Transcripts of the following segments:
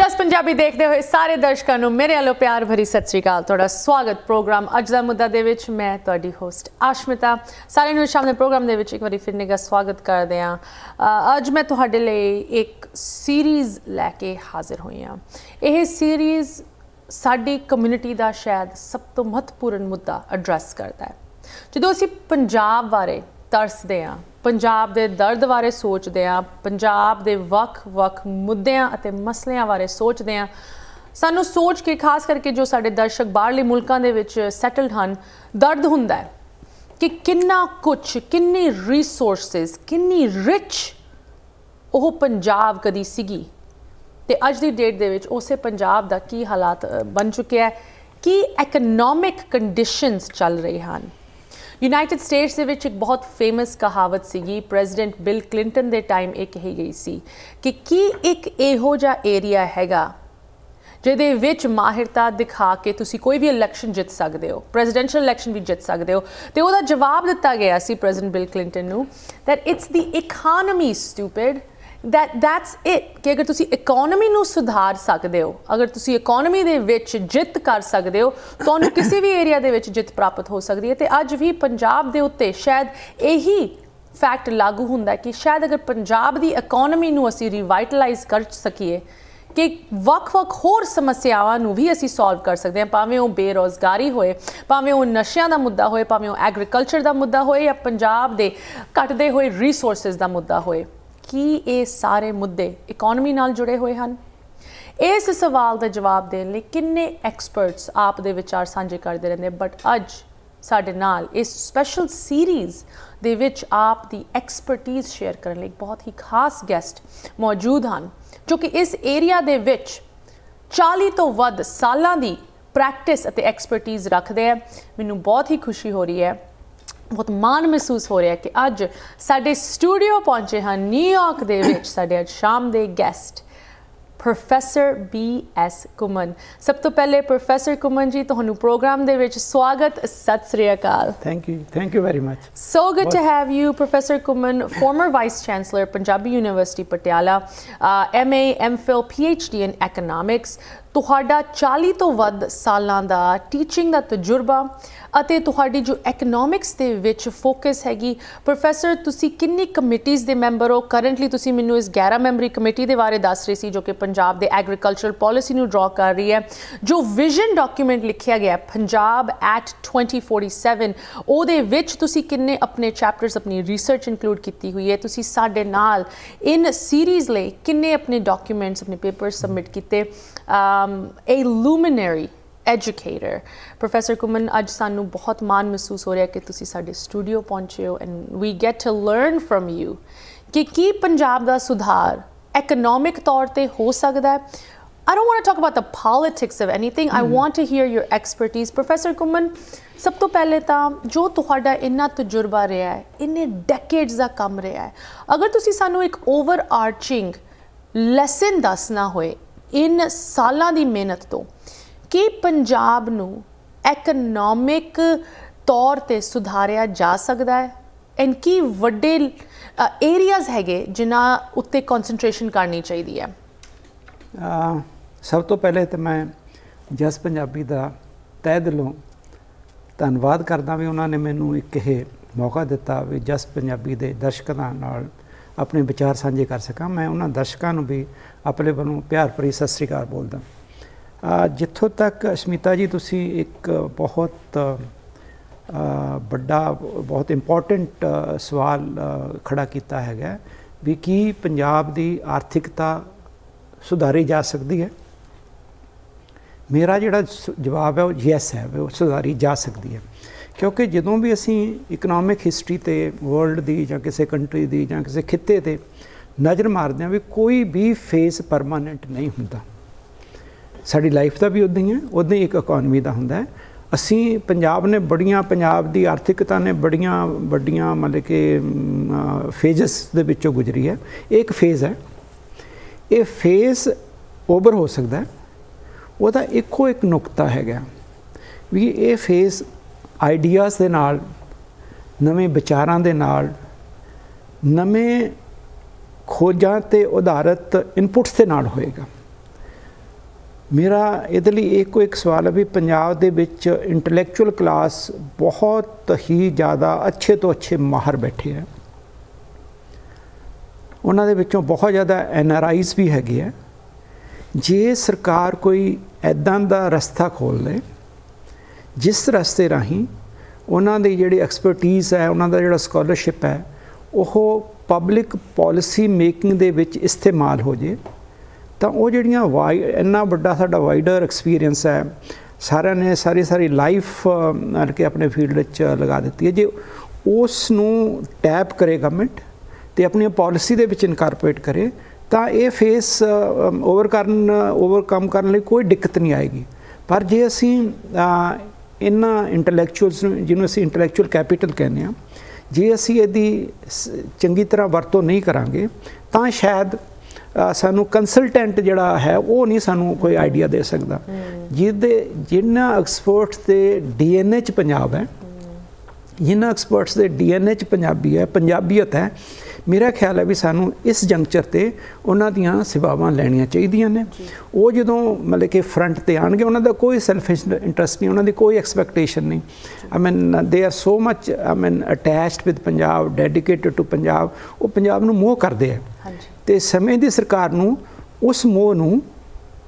जस पंजाबी देखते हुए सारे दर्शकों को मेरे वालों प्यार भरी सत श्री अकाल। तुहाडा स्वागत प्रोग्राम अज दा मुद्दा दे विच। मैं तुहाडी होस्ट आशमिता सारे नूं शाम दे प्रोग्राम दे विच एक बारी फिर निगा स्वागत करदे हां। अज मैं तुहाडे लई एक सीरीज़ लैके हाजिर होई हां। यह सीरीज़ साडी कम्यूनिटी दा शायद सब तो महत्वपूर्ण मुद्दा एड्रैस करता है। जदों असीं पंजाब बारे तरसदे हां, पंजाब दे दर्द बारे सोचते हैं, पंजाब दे वख मुद्दों अते मसलियां बारे सोचते हैं, सानू सोच के खास करके जो साडे दर्शक बाहरले मुल्कां दे विच सैटल्ड हन दर्द हुंदा है कि किन्ना कुछ, किन्नी रिसोर्सिस, किन्नी रिच ओह पंजाब कदी सीगी ते अज दी डेट दे विच उसे पंजाब दा की हालात बन चुके हैं, की एकनॉमिक कंडीशनस चल रही हैं। यूनाइटेड स्टेट्स दे विच एक बहुत फेमस कहावत सीगी, प्रेजिडेंट बिल क्लिंटन दे टाइम एक कही गई सी कि की एक इहो जिहा एरिया हैगा जिहदे विच माहिरता दिखा के तुसी कोई भी इलैक्शन जित सकते हो, प्रेजिडेंशियल इलैक्शन भी जित सकते हो। तो उहदा जवाब दिता गया सी प्रेजिडेंट बिल क्लिंटन नूं that it's the economy stupid, that's it. कि अगर तुसी इकोनॉमी नूं सुधार सकते हो, अगर तुसी इकोनॉमी दे विच जित कर सकते हो, तुहानूं किसी भी एरिया दे विच जित प्राप्त हो सकती है। तो अज भी पंजाब दे उत्ते शायद यही फैक्ट लागू हुंदा है कि शायद अगर पंजाब दी इकोनॉमी नूं असीं रिवाइटलाइज कर सकीए कि वख-वख होर समस्यावां नूं भी असीं सॉल्व कर सकते हैं, भावें वो बेरोज़गारी होए, भावें वो नशियां दा मुद्दा होए, भावें वो एग्रीकल्चर दा मुद्दा होए या पंजाब दे घटदे होए रिसोर्सिस दा मुद्दा होए। कि ये सारे मुद्दे इकोनॉमी नाल जुड़े हुए हैं? इस सवाल का जवाब देने लई किन्ने एक्सपर्ट्स आप दे विचार साझे करते रहंदे, बट अज साडे नाल इस स्पैशल सीरीज़ दे विच आप दी एक्सपर्टीज़ शेयर करने लई बहुत ही खास गेस्ट मौजूद हैं जो कि इस एरिया दे विच 40 तो वध सालां दी प्रैक्टिस अते एक्सपर्टीज़ रखते हैं। मैनूं बहुत ही खुशी हो रही है, बहुत मान महसूस हो रहा है कि अज साडे स्टूडियो पहुंचे हैं न्यूयॉर्क दे विच साडे अज शाम दे गेस्ट प्रोफैसर BS घुमन। सब तो पहले प्रोफैसर घुमन जी तुहानू प्रोग्राम दे विच स्वागत, सत श्री अकाल। Thank you very much. So good to have you professor Ghuman, former vice chancellor Punjabi university Patiala, MA MPhil PhD in economics। तुहाडा 40 तो वध सालां दा टीचिंग दा तजुर्बा अते तुहाडी जो एकोनॉमिक्स दे विच फोकस हैगी। प्रोफैसर तुसी किन्नी कमेटीज़ दे मैंबर हो? करंटली तुसी मैनू इस 11 मैंबरी कमेटी दे बारे दस रहे सी जो कि पंजाब दे एग्रीकल्चरल पॉलिसी नू ड्रॉ कर रही है। जो विजन डॉक्यूमेंट लिखिया गया पंजाब एट 2047 ओहदे विच तुसी किन्ने अपने चैप्टर्स, अपनी रिसर्च इंक्लूड की हुई है। तुसी साडे नाल इन सीरीज़ लई किन्ने अपने डॉक्यूमेंट्स, अपने पेपर्स सबमिट किए। A luminary educator प्रोफैसर घुमन, अज सानू बहुत मान महसूस हो रहा है कि तुसी साडे स्टूडियो पहुंचे हो and we get to learn from you कि की पंजाब दा सुधार एकोनॉमिक तौर ते हो सकता है। I don't want to talk about the politics of anything. I want to hear your expertise. Professor घुमन, सब तो पहले तो जो तुहाडा इन्ना तजुर्बा रहा है, इन्ने डेकेड्स दा काम रहा है, अगर तुसी सानू एक ओवर आर्चिंग लैसन दसना होए इन सालां दी मेहनत तो कि पंजाब नू एकोनॉमिक तौर ते सुधारिया जा सकता है एंड की वड्डे एरियाज़ हैगे जिन्हां उत्ते कॉन्सनट्रेशन करनी चाहिए है? सब तो पहले तो मैं जस पंजाबी दा तहे दिलों धन्नवाद करदा भी उन्होंने मैनू एक ये मौका दिता भी जस पंजाबी दे दर्शकों नाल अपने विचार साझे कर सकां। मैं उन्होंने दर्शकों को भी अपने वालों प्यार भरी सत श्री अकाल बोलदा। जिथों तक स्मिता जी तुसी एक बहुत बड़ा, बहुत इंपॉर्टेंट सवाल खड़ा किया है भी की पंजाब की आर्थिकता सुधारी जा सकती है। मेरा जिहड़ा जवाब है वो यस है, वो सुधारी जा सकती है क्योंकि जदों भी असी इकनॉमिक हिस्टरी ते वर्ल्ड की या किसी कंट्री की या किसी खिते ते नज़र मारते हैं भी कोई भी फेस परमानेंट नहीं होंदा। साड़ी लाइफ का भी उदा ही है, उदा ही एक इकोनॉमी का होंदा है। असी पंजाब ने बड़ियां, पंजाब की आर्थिकता ने बड़ियां वड्डियां मतलब कि फेजस दे विचों गुजरी है। एक फेज़ है, ये फेज़ ओवर हो सकता है, वह इको एक नुकता है भी ये फेज़ आइडियाज़ दे नाल, नवे विचारां दे नाल, नवे खोजां ते उधारत इनपुट्स के नाल होएगा। मेरा ਇਹਦੇ ਲਈ ਇੱਕੋ ਇੱਕ ਸਵਾਲ ਹੈ ਵੀ ਪੰਜਾਬ ਦੇ ਵਿੱਚ ਇੰਟੈਲੈਕਚੁਅਲ ਕਲਾਸ ਬਹੁਤ ਹੀ ਜ਼ਿਆਦਾ ਅੱਛੇ ਤੋਂ ਅੱਛੇ ਮਾਹਰ ਬੈਠੇ ਹੈ। ਉਹਨਾਂ ਦੇ ਵਿੱਚੋਂ ਬਹੁਤ ਜ਼ਿਆਦਾ NRIs ਵੀ ਹੈਗੇ ਆ। ਜੇ ਸਰਕਾਰ ਕੋਈ ਇੱਦਾਂ ਦਾ ਰਸਤਾ ਖੋਲ੍ਹ ਲੇ ਜਿਸ ਰਸਤੇ ਰਾਹੀਂ ਉਹਨਾਂ ਦੀ ਜਿਹੜੀ ਐਕਸਪਰਟੀਜ਼ ਹੈ, ਉਹਨਾਂ ਦਾ ਜਿਹੜਾ ਸਕਾਲਰਸ਼ਿਪ ਹੈ, ਉਹ ਪਬਲਿਕ ਪਾਲਿਸੀ ਮੇਕਿੰਗ ਦੇ ਵਿੱਚ ਇਸਤੇਮਾਲ ਹੋ ਜੇ, ਤਾਂ ਉਹ ਜਿਹੜੀਆਂ ਇੰਨਾ ਵੱਡਾ ਸਾਡਾ ਵਾਈਡਰ ਐਕਸਪੀਰੀਅੰਸ ਹੈ, ਸਾਰਿਆਂ ਨੇ ਸਾਰੀ ਲਾਈਫ ਮਤਲਬ ਕਿ ਆਪਣੇ ਫੀਲਡ ਵਿੱਚ ਲਗਾ ਦਿੱਤੀ ਹੈ, ਜੇ ਉਸ ਨੂੰ ਟੈਪ ਕਰੇ ਗਵਰਨਮੈਂਟ ਅਤੇ ਆਪਣੀਆਂ ਪਾਲਿਸੀ ਦੇ ਵਿੱਚ ਇਨਕਾਰਪੋਰੇਟ ਕਰੇ ਤਾਂ ਇਹ ਫੇਸ ਓਵਰਕਮ ਕਰਨ ਲਈ ਕੋਈ ਦਿੱਕਤ ਨਹੀਂ ਆਏਗੀ। ਪਰ ਜੇ ਅਸੀਂ ਇਹਨਾਂ ਇੰਟੈਲੈਕਚੁਅਲਸ ਨੂੰ, ਜਿਹਨੂੰ ਅਸੀਂ ਇੰਟੈਲੈਕਚੁਅਲ ਕੈਪੀਟਲ ਕਹਿੰਦੇ ਹਾਂ, ਜੇ ਅਸੀਂ ਇਹਦੀ ਚੰਗੀ ਤਰ੍ਹਾਂ ਵਰਤੋਂ ਨਹੀਂ ਕਰਾਂਗੇ ਤਾਂ ਸ਼ਾਇਦ ਸਾਨੂੰ ਕੰਸਲਟੈਂਟ ਜਿਹੜਾ ਹੈ ਉਹ ਨਹੀਂ ਸਾਨੂੰ ਕੋਈ ਆਈਡੀਆ ਦੇ ਸਕਦਾ। ਜਿਨ੍ਹਾਂ ਐਕਸਪਰਟਸ ਦੇ DNA 'ਚ ਪੰਜਾਬ ਹੈ, ਜਿਨ੍ਹਾਂ ਐਕਸਪਰਟਸ ਦੇ DNA 'ਚ ਪੰਜਾਬੀ ਹੈ, ਪੰਜਾਬੀਅਤ ਹੈ, ਮੇਰਾ ਖਿਆਲ ਹੈ ਵੀ ਸਾਨੂੰ ਇਸ ਜੰਕਚਰ 'ਤੇ ਉਹਨਾਂ ਦੀਆਂ ਸੇਵਾਵਾਂ ਲੈਣੀਆਂ ਚਾਹੀਦੀਆਂ ਨੇ। ਉਹ ਜਦੋਂ ਮਤਲਬ ਕਿ ਫਰੰਟ 'ਤੇ ਆਉਣਗੇ, ਉਹਨਾਂ ਦਾ ਕੋਈ ਸੈਲਫ ਇੰਟਰਸਟ ਨਹੀਂ, ਉਹਨਾਂ ਦੀ ਕੋਈ ਐਕਸਪੈਕਟੇਸ਼ਨ ਨਹੀਂ। They are so much attached with Punjab, dedicated to Punjab. ਉਹ ਪੰਜਾਬ ਨੂੰ ਮੋਹ ਕਰਦੇ ਹੈ ਅਤੇ ਸਮੇਂ ਦੀ ਸਰਕਾਰ ਨੂੰ ਉਸ ਮੋਹ ਨੂੰ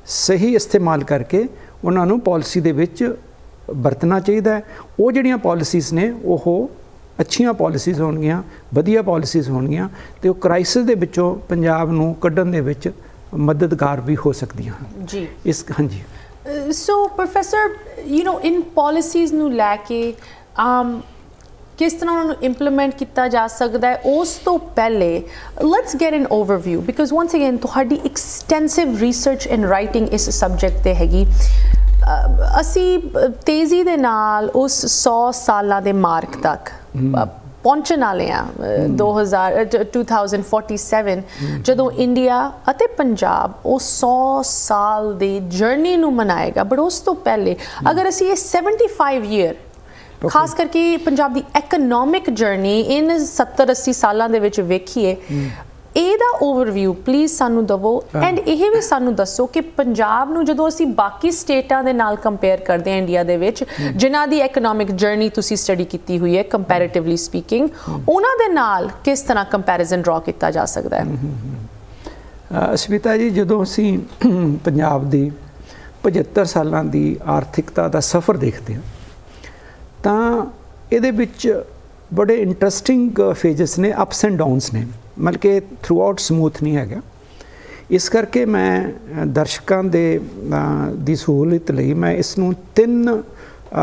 ਸਹੀ ਇਸਤੇਮਾਲ ਕਰਕੇ ਉਹਨਾਂ ਨੂੰ ਪਾਲਿਸੀ ਦੇ ਵਿੱਚ ਵਰਤਣਾ ਚਾਹੀਦਾ ਹੈ। ਉਹ ਜਿਹੜੀਆਂ ਪਾਲਿਸੀਜ਼ ਨੇ ਉਹ ਅੱਛੀਆਂ ਪਾਲਿਸੀਜ਼ ਹੋਣਗੀਆਂ, ਵਧੀਆ ਪਾਲਿਸੀਜ਼ ਹੋਣਗੀਆਂ ਅਤੇ ਉਹ ਕ੍ਰਾਈਸਿਸ ਦੇ ਵਿੱਚੋਂ ਪੰਜਾਬ ਨੂੰ ਕੱਢਣ ਦੇ ਵਿੱਚ ਮਦਦਗਾਰ ਵੀ ਹੋ ਸਕਦੀਆਂ ਹਨ ਜੀ। ਇਸ ਹਾਂਜੀ ਸੋ ਪ੍ਰੋਫੈਸਰ ਇਨ ਪਾਲਿਸੀਜ਼ ਨੂੰ ਲੈ ਕੇ ਕਿਸ ਤਰ੍ਹਾਂ ਉਹਨਾਂ ਨੂੰ ਇੰਪਲੀਮੈਂਟ ਕੀਤਾ ਜਾ ਸਕਦਾ ਹੈ, ਉਸ ਤੋਂ ਪਹਿਲੇ let's get N overview, because once again ਤੁਹਾਡੀ ਐਕਸਟੈਂਸਿਵ ਰਿਸਰਚ ਇਨ ਰਾਈਟਿੰਗ ਇਸ ਸਬਜੈਕਟ 'ਤੇ ਹੈਗੀ। ਅਸੀਂ ਤੇਜ਼ੀ ਦੇ ਨਾਲ ਉਸ 100 ਸਾਲਾਂ ਦੇ ਮਾਰਕ ਤੱਕ ਪਹੁੰਚਣ ਵਾਲੇ ਹਾਂ। 2047 ਜਦੋਂ ਇੰਡੀਆ ਅਤੇ ਪੰਜਾਬ ਉਹ 100 ਸਾਲ ਦੀ ਜਰਨੀ ਨੂੰ ਮਨਾਏਗਾ। ਬਟ ਉਸ ਤੋਂ ਪਹਿਲੇ ਅਗਰ ਅਸੀਂ ਇਹ 75 ਈਅਰ ਖਾਸ ਕਰਕੇ ਪੰਜਾਬ ਦੀ ਐਕਨੋਮਿਕ ਜਰਨੀ ਇਨ 70-80 ਸਾਲਾਂ ਦੇ ਵਿੱਚ ਵੇਖੀਏ, ਇਹਦਾ ਓਵਰਵਿਊ ਪਲੀਜ਼ ਸਾਨੂੰ ਦਵੋ। ਐਂਡ ਇਹ ਵੀ ਸਾਨੂੰ ਦੱਸੋ ਕਿ ਪੰਜਾਬ ਨੂੰ ਜਦੋਂ ਅਸੀਂ ਬਾਕੀ ਸਟੇਟਾਂ ਦੇ ਨਾਲ ਕੰਪੇਅਰ ਕਰਦੇ ਹਾਂ ਇੰਡੀਆ ਦੇ ਵਿੱਚ, ਜਿਨ੍ਹਾਂ ਦੀ ਐਕਨੋਮਿਕ ਜਰਨੀ ਤੁਸੀਂ ਸਟੱਡੀ ਕੀਤੀ ਹੋਈ ਹੈ ਕੰਪੈਰੇਟਿਵਲੀ ਸਪੀਕਿੰਗ, ਉਹਨਾਂ ਦੇ ਨਾਲ ਕਿਸ ਤਰ੍ਹਾਂ ਕੰਪੈਰੀਜ਼ਨ ਡਰਾ ਕੀਤਾ ਜਾ ਸਕਦਾ ਹੈ? ਅਸ਼ਮਿਤਾ ਜੀ, ਜਦੋਂ ਅਸੀਂ ਪੰਜਾਬ ਦੀ 75 ਸਾਲਾਂ ਦੀ ਆਰਥਿਕਤਾ ਦਾ ਸਫ਼ਰ ਦੇਖਦੇ ਹਾਂ ਤਾਂ ਇਹਦੇ ਵਿੱਚ ਬੜੇ ਇੰਟਰਸਟਿੰਗ ਫੇਜਸ ਨੇ, ਅਪਸ ਐਂਡ ਡਾਊਨਸ ਨੇ, ਮਤਲਬ ਕਿ ਥਰੂ ਆਊਟ ਸਮੂਥ ਨਹੀਂ ਹੈਗਾ। ਇਸ ਕਰਕੇ ਮੈਂ ਦਰਸ਼ਕਾਂ ਦੀ ਸਹੂਲਤ ਲਈ ਮੈਂ ਇਸ ਨੂੰ 3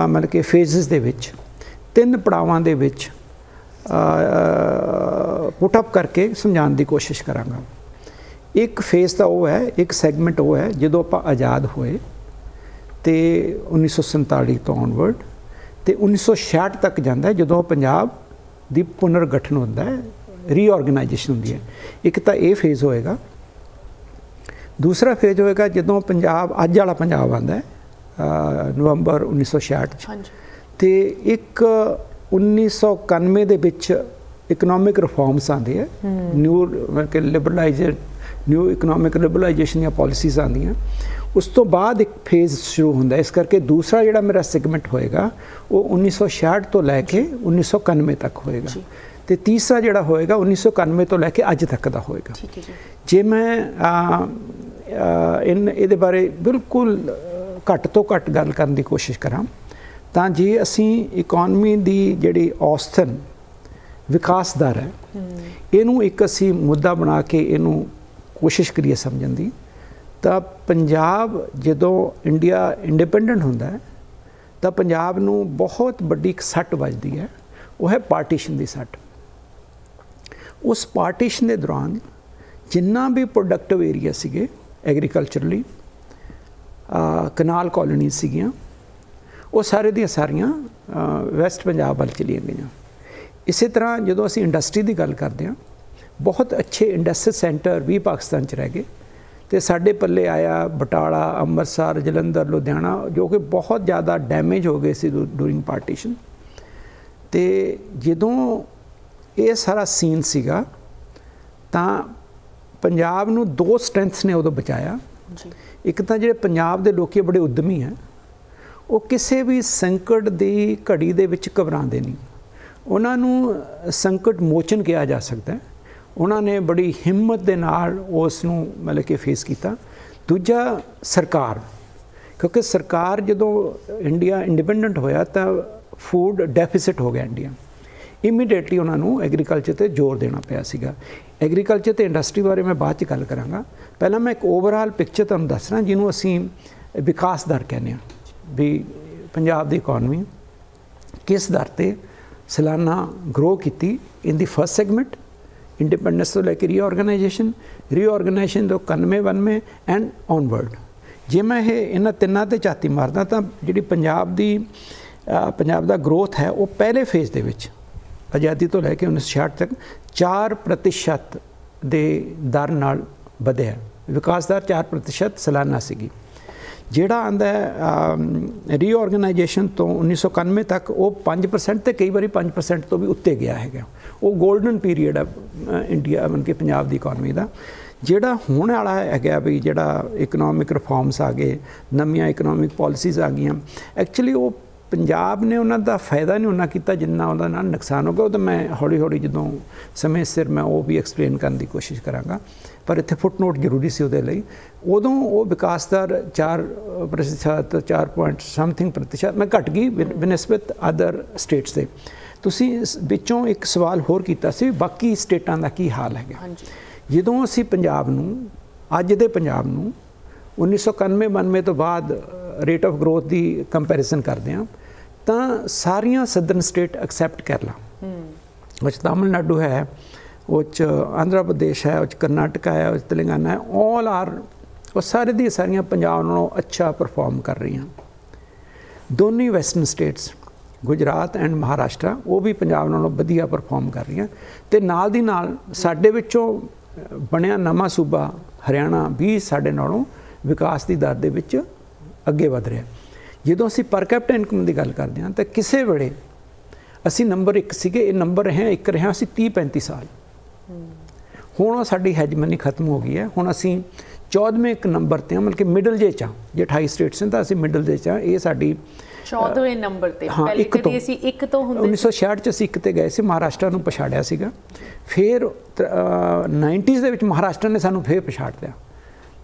ਮਤਲਬ ਕਿ ਫੇਜ਼ਸ ਦੇ ਵਿੱਚ, 3 ਪੜਾਵਾਂ ਦੇ ਵਿੱਚ ਪੁੱਟ ਅਪ ਕਰਕੇ ਸਮਝਾਉਣ ਦੀ ਕੋਸ਼ਿਸ਼ ਕਰਾਂਗਾ। ਇੱਕ ਫੇਜ਼ ਤਾਂ ਉਹ ਹੈ, ਇੱਕ ਸੈਗਮੈਂਟ ਉਹ ਹੈ ਜਦੋਂ ਆਪਾਂ ਆਜ਼ਾਦ ਹੋਏ ਅਤੇ 1947 ਤੋਂ ਔਨਵਰਡ, ਅਤੇ 1966 ਤੱਕ ਜਾਂਦਾ ਜਦੋਂ ਪੰਜਾਬ ਦੀ ਪੁਨਰਗਠਨ ਹੁੰਦਾ ਹੈ, ਰੀਆਰਗੇਨਾਈਜੇਸ਼ਨ ਹੁੰਦੀ ਹੈ। ਇੱਕ ਤਾਂ ਇਹ ਫੇਜ਼ ਹੋਏਗਾ। ਦੂਸਰਾ ਫੇਜ਼ ਹੋਏਗਾ ਜਦੋਂ ਪੰਜਾਬ ਅੱਜ ਵਾਲਾ ਪੰਜਾਬ ਆਉਂਦਾ ਹੈ, ਨਵੰਬਰ 1966 'ਚ, ਅਤੇ ਇੱਕ 1991 ਦੇ ਵਿੱਚ ਇਕਨੋਮਿਕ ਰਿਫਾਰਮਸ ਆਉਂਦੇ ਹੈ, ਨਿਊ ਇਕਨੋਮਿਕ ਲਿਬਰਲਾਈਜੇਸ਼ਨ ਦੀਆਂ ਪਾਲਿਸੀਜ਼ ਆਉਂਦੀਆਂ। ਉਸ ਤੋਂ ਬਾਅਦ ਇੱਕ ਫੇਜ਼ ਸ਼ੁਰੂ ਹੁੰਦਾ। ਇਸ ਕਰਕੇ ਦੂਸਰਾ ਜਿਹੜਾ ਮੇਰਾ ਸੈਗਮੈਂਟ ਹੋਏਗਾ ਉਹ 1966 ਤੋਂ ਲੈ ਕੇ 1991 ਤੱਕ ਹੋਏਗਾ, ਅਤੇ ਤੀਸਰਾ ਜਿਹੜਾ ਹੋਏਗਾ 1991 ਤੋਂ ਲੈ ਕੇ ਅੱਜ ਤੱਕ ਦਾ ਹੋਏਗਾ। ਜੇ ਮੈਂ ਇਹਦੇ ਬਾਰੇ ਬਿਲਕੁਲ ਘੱਟ ਤੋਂ ਘੱਟ ਗੱਲ ਕਰਨ ਦੀ ਕੋਸ਼ਿਸ਼ ਕਰਾਂ ਤਾਂ ਜੇ ਅਸੀਂ ਇਕੋਨਮੀ ਦੀ ਜਿਹੜੀ ਔਸਤਨ ਵਿਕਾਸ ਦਰ ਹੈ, ਇਹਨੂੰ ਇੱਕ ਅਸੀਂ ਮੁੱਦਾ ਬਣਾ ਕੇ ਇਹਨੂੰ ਕੋਸ਼ਿਸ਼ ਕਰੀਏ ਸਮਝਣ ਦੀ, ਤਾਂ ਪੰਜਾਬ ਜਦੋਂ ਇੰਡੀਆ ਇੰਡੀਪੈਂਡੈਂਟ ਹੁੰਦਾ ਹੈ ਤਾਂ ਪੰਜਾਬ ਨੂੰ ਬਹੁਤ ਵੱਡੀ ਇੱਕ ਸੱਟ ਵੱਜਦੀ ਹੈ, ਉਹ ਹੈ ਪਾਰਟੀਸ਼ਨ ਦੀ ਸੱਟ। ਉਸ ਪਾਰਟੀਸ਼ਨ ਦੇ ਦੌਰਾਨ ਜਿੰਨਾ ਵੀ ਪ੍ਰੋਡਕਟਿਵ ਏਰੀਆ ਸੀਗੇ ਐਗਰੀਕਲਚਰਲੀ, ਕਨਾਲ ਕਾਲੋਨੀਜ਼ ਸੀਗੀਆਂ, ਉਹ ਸਾਰੇ ਦੀਆਂ ਸਾਰੀਆਂ ਵੈਸਟ ਪੰਜਾਬ ਵੱਲ ਚਲੀਆਂ ਗਈਆਂ। ਇਸੇ ਤਰ੍ਹਾਂ ਜਦੋਂ ਅਸੀਂ ਇੰਡਸਟਰੀ ਦੀ ਗੱਲ ਕਰਦੇ ਹਾਂ, ਬਹੁਤ ਅੱਛੇ ਇੰਡਸਟਰੀ ਸੈਂਟਰ ਵੀ ਪਾਕਿਸਤਾਨ 'ਚ ਰਹਿ ਗਏ, ਅਤੇ ਸਾਡੇ ਪੱਲੇ ਆਇਆ ਬਟਾਲਾ, ਅੰਮ੍ਰਿਤਸਰ, ਜਲੰਧਰ, ਲੁਧਿਆਣਾ, ਜੋ ਕਿ ਬਹੁਤ ਜ਼ਿਆਦਾ ਡੈਮੇਜ ਹੋ ਗਏ ਸੀ ਡੂਰਿੰਗ ਪਾਰਟੀਸ਼ਨ। ਅਤੇ ਜਦੋਂ ਇਹ ਸਾਰਾ ਸੀਨ ਸੀਗਾ ਤਾਂ ਪੰਜਾਬ ਨੂੰ 2 ਸਟਰੈਂਥਸ ਨੇ ਉਦੋਂ ਬਚਾਇਆ। एक तो ਜਿਹੜੇ ਪੰਜਾਬ ਦੇ ਲੋਕੀ बड़े उद्यमी है ਉਹ ਕਿਸੇ भी संकट ਦੀ ਘੜੀ ਦੇ ਵਿੱਚ ਘਬਰਾਉਂਦੇ ਨਹੀਂ। ਉਹਨਾਂ ਨੂੰ ਸੰਕਟ ਮੋਚਨ ਕਿਹਾ ਜਾ ਸਕਦਾ ਹੈ। ਉਹਨਾਂ ਨੇ ਬੜੀ ਹਿੰਮਤ ਦੇ ਨਾਲ ਉਸ ਨੂੰ ਮਤਲਬ ਕਿ ਫੇਸ ਕੀਤਾ। ਦੂਜਾ ਸਰਕਾਰ, ਕਿਉਂਕਿ ਸਰਕਾਰ ਜਦੋਂ ਇੰਡੀਆ ਇੰਡੀਪੈਂਡੈਂਟ ਹੋਇਆ ਤਾਂ ਫੂਡ ਡੈਫਿਸਿਟ ਹੋ ਗਿਆ ਇੰਡੀਆ। ਇਮੀਡੀਏਟਲੀ ਉਹਨਾਂ ਨੂੰ ਐਗਰੀਕਲਚਰ ਤੇ ਜ਼ੋਰ ਦੇਣਾ ਪਿਆ ਸੀਗਾ। ਐਗਰੀਕਲਚਰ ਤੇ ਇੰਡਸਟਰੀ ਬਾਰੇ ਮੈਂ ਬਾਅਦ 'ਚ ਗੱਲ ਕਰਾਂਗਾ। ਪਹਿਲਾਂ ਮੈਂ ਇੱਕ ਓਵਰਆਲ ਪਿਕਚਰ ਤੁਹਾਨੂੰ ਦੱਸਣਾ ਜਿਹਨੂੰ ਅਸੀਂ ਵਿਕਾਸ ਦਰ ਕਹਿੰਦੇ ਹਾਂ, ਵੀ ਪੰਜਾਬ ਦੀ ਇਕੋਨਮੀ ਕਿਸ ਦਰ ਤੇ ਸਾਲਾਨਾ ਗਰੋ ਕੀਤੀ ਇਨ ਦੀ ਫਸਟ ਸੈਗਮੈਂਟ, ਇੰਡੀਪੈਂਡੈਂਸ ਤੋਂ ਲੈ ਕੇ ਰੀਆਰਗਨਾਈਜੇਸ਼ਨ ਤੋਂ 91-92 ਐਂਡ ਔਨਵਰਡ। ਜੇ ਮੈਂ ਇਹਨਾਂ ਤਿੰਨਾਂ ਤੇ ਝਾਤੀ ਮਾਰਦਾ ਤਾਂ ਜਿਹੜੀ ਪੰਜਾਬ ਦਾ ਗਰੋਥ ਹੈ ਉਹ ਪਹਿਲੇ ਫੇਜ਼ ਦੇ ਵਿੱਚ ਆਜ਼ਾਦੀ ਤੋਂ ਲੈ ਕੇ 1966 ਤੱਕ 4% ਦੇ ਦਰ ਨਾਲ ਵਧਿਆ। ਵਿਕਾਸ ਦਰ 4% ਸਾਲਾਨਾ ਸੀਗੀ। ਜਿਹੜਾ ਆਂਦਾ ਰੀਆਰਗਨਾਈਜੇਸ਼ਨ ਤੋਂ 1991 ਤੱਕ ਉਹ 5% ਤੇ ਕਈ ਵਾਰੀ 5% ਤੋਂ ਵੀ ਉੱਤੇ ਗਿਆ ਹੈਗਾ। ਉਹ ਗੋਲਡਨ ਪੀਰੀਅਡ ਹੈ ਇੰਡੀਆ ਮਤਲਬ ਕਿ ਪੰਜਾਬ ਦੀ ਇਕੋਨਮੀ ਦਾ। ਜਿਹੜਾ ਹੋਣ ਵਾਲਾ ਹੈਗਾ ਵੀ ਜਿਹੜਾ ਇਕਨੋਮਿਕ ਰਿਫਾਰਮਸ ਆ ਗਏ, ਨਵੀਆਂ ਇਕਨੋਮਿਕ ਪਾਲਿਸੀਜ਼ ਆ ਗਈਆਂ, ਐਕਚੁਅਲੀ ਉਹ ਪੰਜਾਬ ਨੇ ਉਹਨਾਂ ਦਾ ਫਾਇਦਾ ਨਹੀਂ ਉਹਨਾਂ ਕੀਤਾ ਜਿੰਨਾ ਉਹਦਾ ਨਾਲ ਨੁਕਸਾਨ ਹੋ ਗਿਆ। ਉਹ ਤਾਂ ਮੈਂ ਹੌਲੀ ਹੌਲੀ ਜਦੋਂ ਸਮੇਂ ਸਿਰ ਮੈਂ ਉਹ ਵੀ ਐਕਸਪਲੇਨ ਕਰਨ ਦੀ ਕੋਸ਼ਿਸ਼ ਕਰਾਂਗਾ, ਪਰ ਇੱਥੇ ਫੁੱਟਨੋਟ ਜ਼ਰੂਰੀ ਸੀ ਉਹਦੇ ਲਈ। ਉਦੋਂ ਉਹ ਵਿਕਾਸ ਦਰ 4%, 4 ਪੁਆਇੰਟ ਸਮਥਿੰਗ ਪ੍ਰਤੀਸ਼ਤ ਮੈਂ ਘਟ ਗਈ ਬਨਿਸਬਤ ਅਦਰ ਸਟੇਟਸ ਦੇ। ਤੁਸੀਂ ਵਿੱਚੋਂ ਇੱਕ ਸਵਾਲ ਹੋਰ ਕੀਤਾ ਸੀ ਬਾਕੀ ਸਟੇਟਾਂ ਦਾ ਕੀ ਹਾਲ ਹੈਗਾ। ਜਦੋਂ ਅਸੀਂ ਪੰਜਾਬ ਨੂੰ ਅੱਜ ਦੇ ਪੰਜਾਬ ਨੂੰ 1991-92 ਤੋਂ ਬਾਅਦ rate of growth the comparison ਕਰਦੇ ਹਾਂ ਤਾਂ ਸਾਰੀਆਂ ਸਦਰਨ ਸਟੇਟ ਐਕਸੈਪਟ ਕਰ ਲਾ। ਉਹ 'ਚ ਤਾਮਿਲਨਾਡੂ ਹੈ, ਉਹ 'ਚ ਆਂਧਰਾ ਪ੍ਰਦੇਸ਼ ਹੈ, ਉਹ 'ਚ ਕਰਨਾਟਕਾ ਹੈ, ਉਹ 'ਚ ਤੇਲੰਗਾਨਾ ਹੈ, ਆਲ ਆਰ ਉਹ ਸਾਰੇ ਦੀਆਂ ਸਾਰੀਆਂ ਪੰਜਾਬ ਨਾਲੋਂ ਅੱਛਾ ਪਰਫਾਰਮ ਕਰ ਰਹੀਆਂ। ਦੋਨੇ western states Gujarat and Maharashtra ਉਹ ਵੀ ਪੰਜਾਬ ਨਾਲੋਂ ਵਧੀਆ ਪਰਫਾਰਮ ਕਰ ਰਹੀਆਂ। ਅਤੇ ਨਾਲ ਦੀ ਨਾਲ ਸਾਡੇ ਵਿੱਚੋਂ ਬਣਿਆ ਨਵਾਂ ਸੂਬਾ ਹਰਿਆਣਾ ਵੀ ਸਾਡੇ ਨਾਲੋਂ ਵਿਕਾਸ ਦੀ ਦਰ ਦੇ ਵਿੱਚ ਅੱਗੇ ਵਧ ਰਿਹਾ। ਜਦੋਂ ਅਸੀਂ ਪਰ ਕੈਪੀਟਾ ਇਨਕਮ ਦੀ ਗੱਲ ਕਰਦੇ ਹਾਂ ਤਾਂ ਕਿਸੇ ਵੇਲੇ ਅਸੀਂ ਨੰਬਰ 1 ਸੀਗੇ, ਇਹ ਨੰਬਰ ਇੱਕ ਰਿਹਾ ਅਸੀਂ 30-35 ਸਾਲ। ਹੁਣ ਉਹ ਸਾਡੀ ਹੈਜਮਨੀ ਖਤਮ ਹੋ ਗਈ ਹੈ। ਹੁਣ ਅਸੀਂ 14ਵੇਂ ਇੱਕ ਨੰਬਰ 'ਤੇ ਹਾਂ, ਮਤਲਬ ਕਿ ਮਿਡਲ ਜੇ 'ਚ ਹਾਂ। ਜੇ 28 ਸਟੇਟਸ ਨੇ ਤਾਂ ਅਸੀਂ ਮਿਡਲ ਜੇ 'ਚ ਹਾਂ। ਇਹ ਸਾਡੀ 14ਵੇਂ ਨੰਬਰ 'ਤੇ ਪਹਿਲੇ ਕਦੀ ਅਸੀਂ 1 ਤੋਂ ਹੁੰਦੇ 1966 'ਚ ਅਸੀਂ 1 'ਤੇ ਗਏ ਸੀ, ਮਹਾਰਾਸ਼ਟਰ ਨੂੰ ਪਛਾੜਿਆ ਸੀਗਾ। ਫਿਰ 90s ਦੇ ਵਿੱਚ ਮਹਾਰਾਸ਼ਟਰ ਨੇ ਸਾਨੂੰ ਫਿਰ ਪਛਾੜ ਲਿਆ।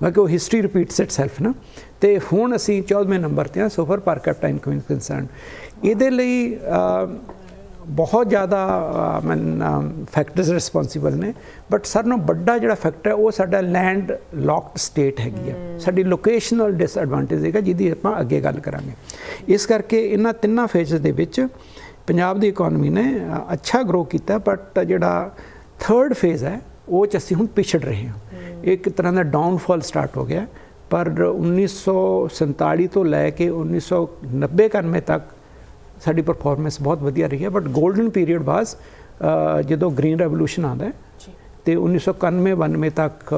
ਮੈਂ ਕਿ ਉਹ ਹਿਸਟਰੀ ਰਿਪੀਟਸ ਇਟਸੈਲਫ ਨਾ। ਅਤੇ ਹੁਣ ਅਸੀਂ 14ਵੇਂ ਨੰਬਰ 'ਤੇ ਹਾਂ ਸੋ ਫਾਰ ਪਰ ਕੈਪੀਟਾ ਇਨਕਮ ਕੰਸਰਨ। ਇਹਦੇ ਲਈ ਬਹੁਤ ਜ਼ਿਆਦਾ ਫੈਕਟਰਸ ਰਿਸਪੋਂਸੀਬਲ ਨੇ, ਬਟ ਸਾਰਿਆਂ ਨਾਲੋਂ ਵੱਡਾ ਜਿਹੜਾ ਫੈਕਟਰ ਹੈ ਉਹ ਸਾਡਾ ਲੈਂਡ ਲੌਕਡ ਸਟੇਟ ਹੈਗੀ ਆ। ਸਾਡੀ ਲੋਕੇਸ਼ਨਲ ਡਿਸਐਡਵਾਂਟੇਜ ਹੈਗਾ ਜਿਹਦੀ ਆਪਾਂ ਅੱਗੇ ਗੱਲ ਕਰਾਂਗੇ। ਇਸ ਕਰਕੇ ਇਹਨਾਂ ਤਿੰਨਾਂ ਫੇਜ਼ਸ ਦੇ ਵਿੱਚ ਪੰਜਾਬ ਦੀ ਇਕੋਨਮੀ ਨੇ ਅੱਛਾ ਗਰੋ ਕੀਤਾ, ਬਟ ਜਿਹੜਾ ਥਰਡ ਫੇਜ਼ ਹੈ ਉਹ 'ਚ ਅਸੀਂ ਹੁਣ ਪਿਛੜ ਰਹੇ ਹਾਂ। ਇੱਕ ਤਰ੍ਹਾਂ ਦਾ ਡਾਊਨਫਾਲ ਸਟਾਰਟ ਹੋ ਗਿਆ। ਪਰ 1947 ਤੋਂ ਲੈ ਕੇ 1990-91 ਤੱਕ ਸਾਡੀ ਪਰਫਾਰਮੈਂਸ ਬਹੁਤ ਵਧੀਆ ਰਹੀ ਹੈ। ਬਟ ਗੋਲਡਨ ਪੀਰੀਅਡ ਬਾਅਦ ਜਦੋਂ ਗ੍ਰੀਨ ਰੈਵੋਲੂਸ਼ਨ ਆਉਂਦਾ ਅਤੇ 1991-92 ਤੱਕ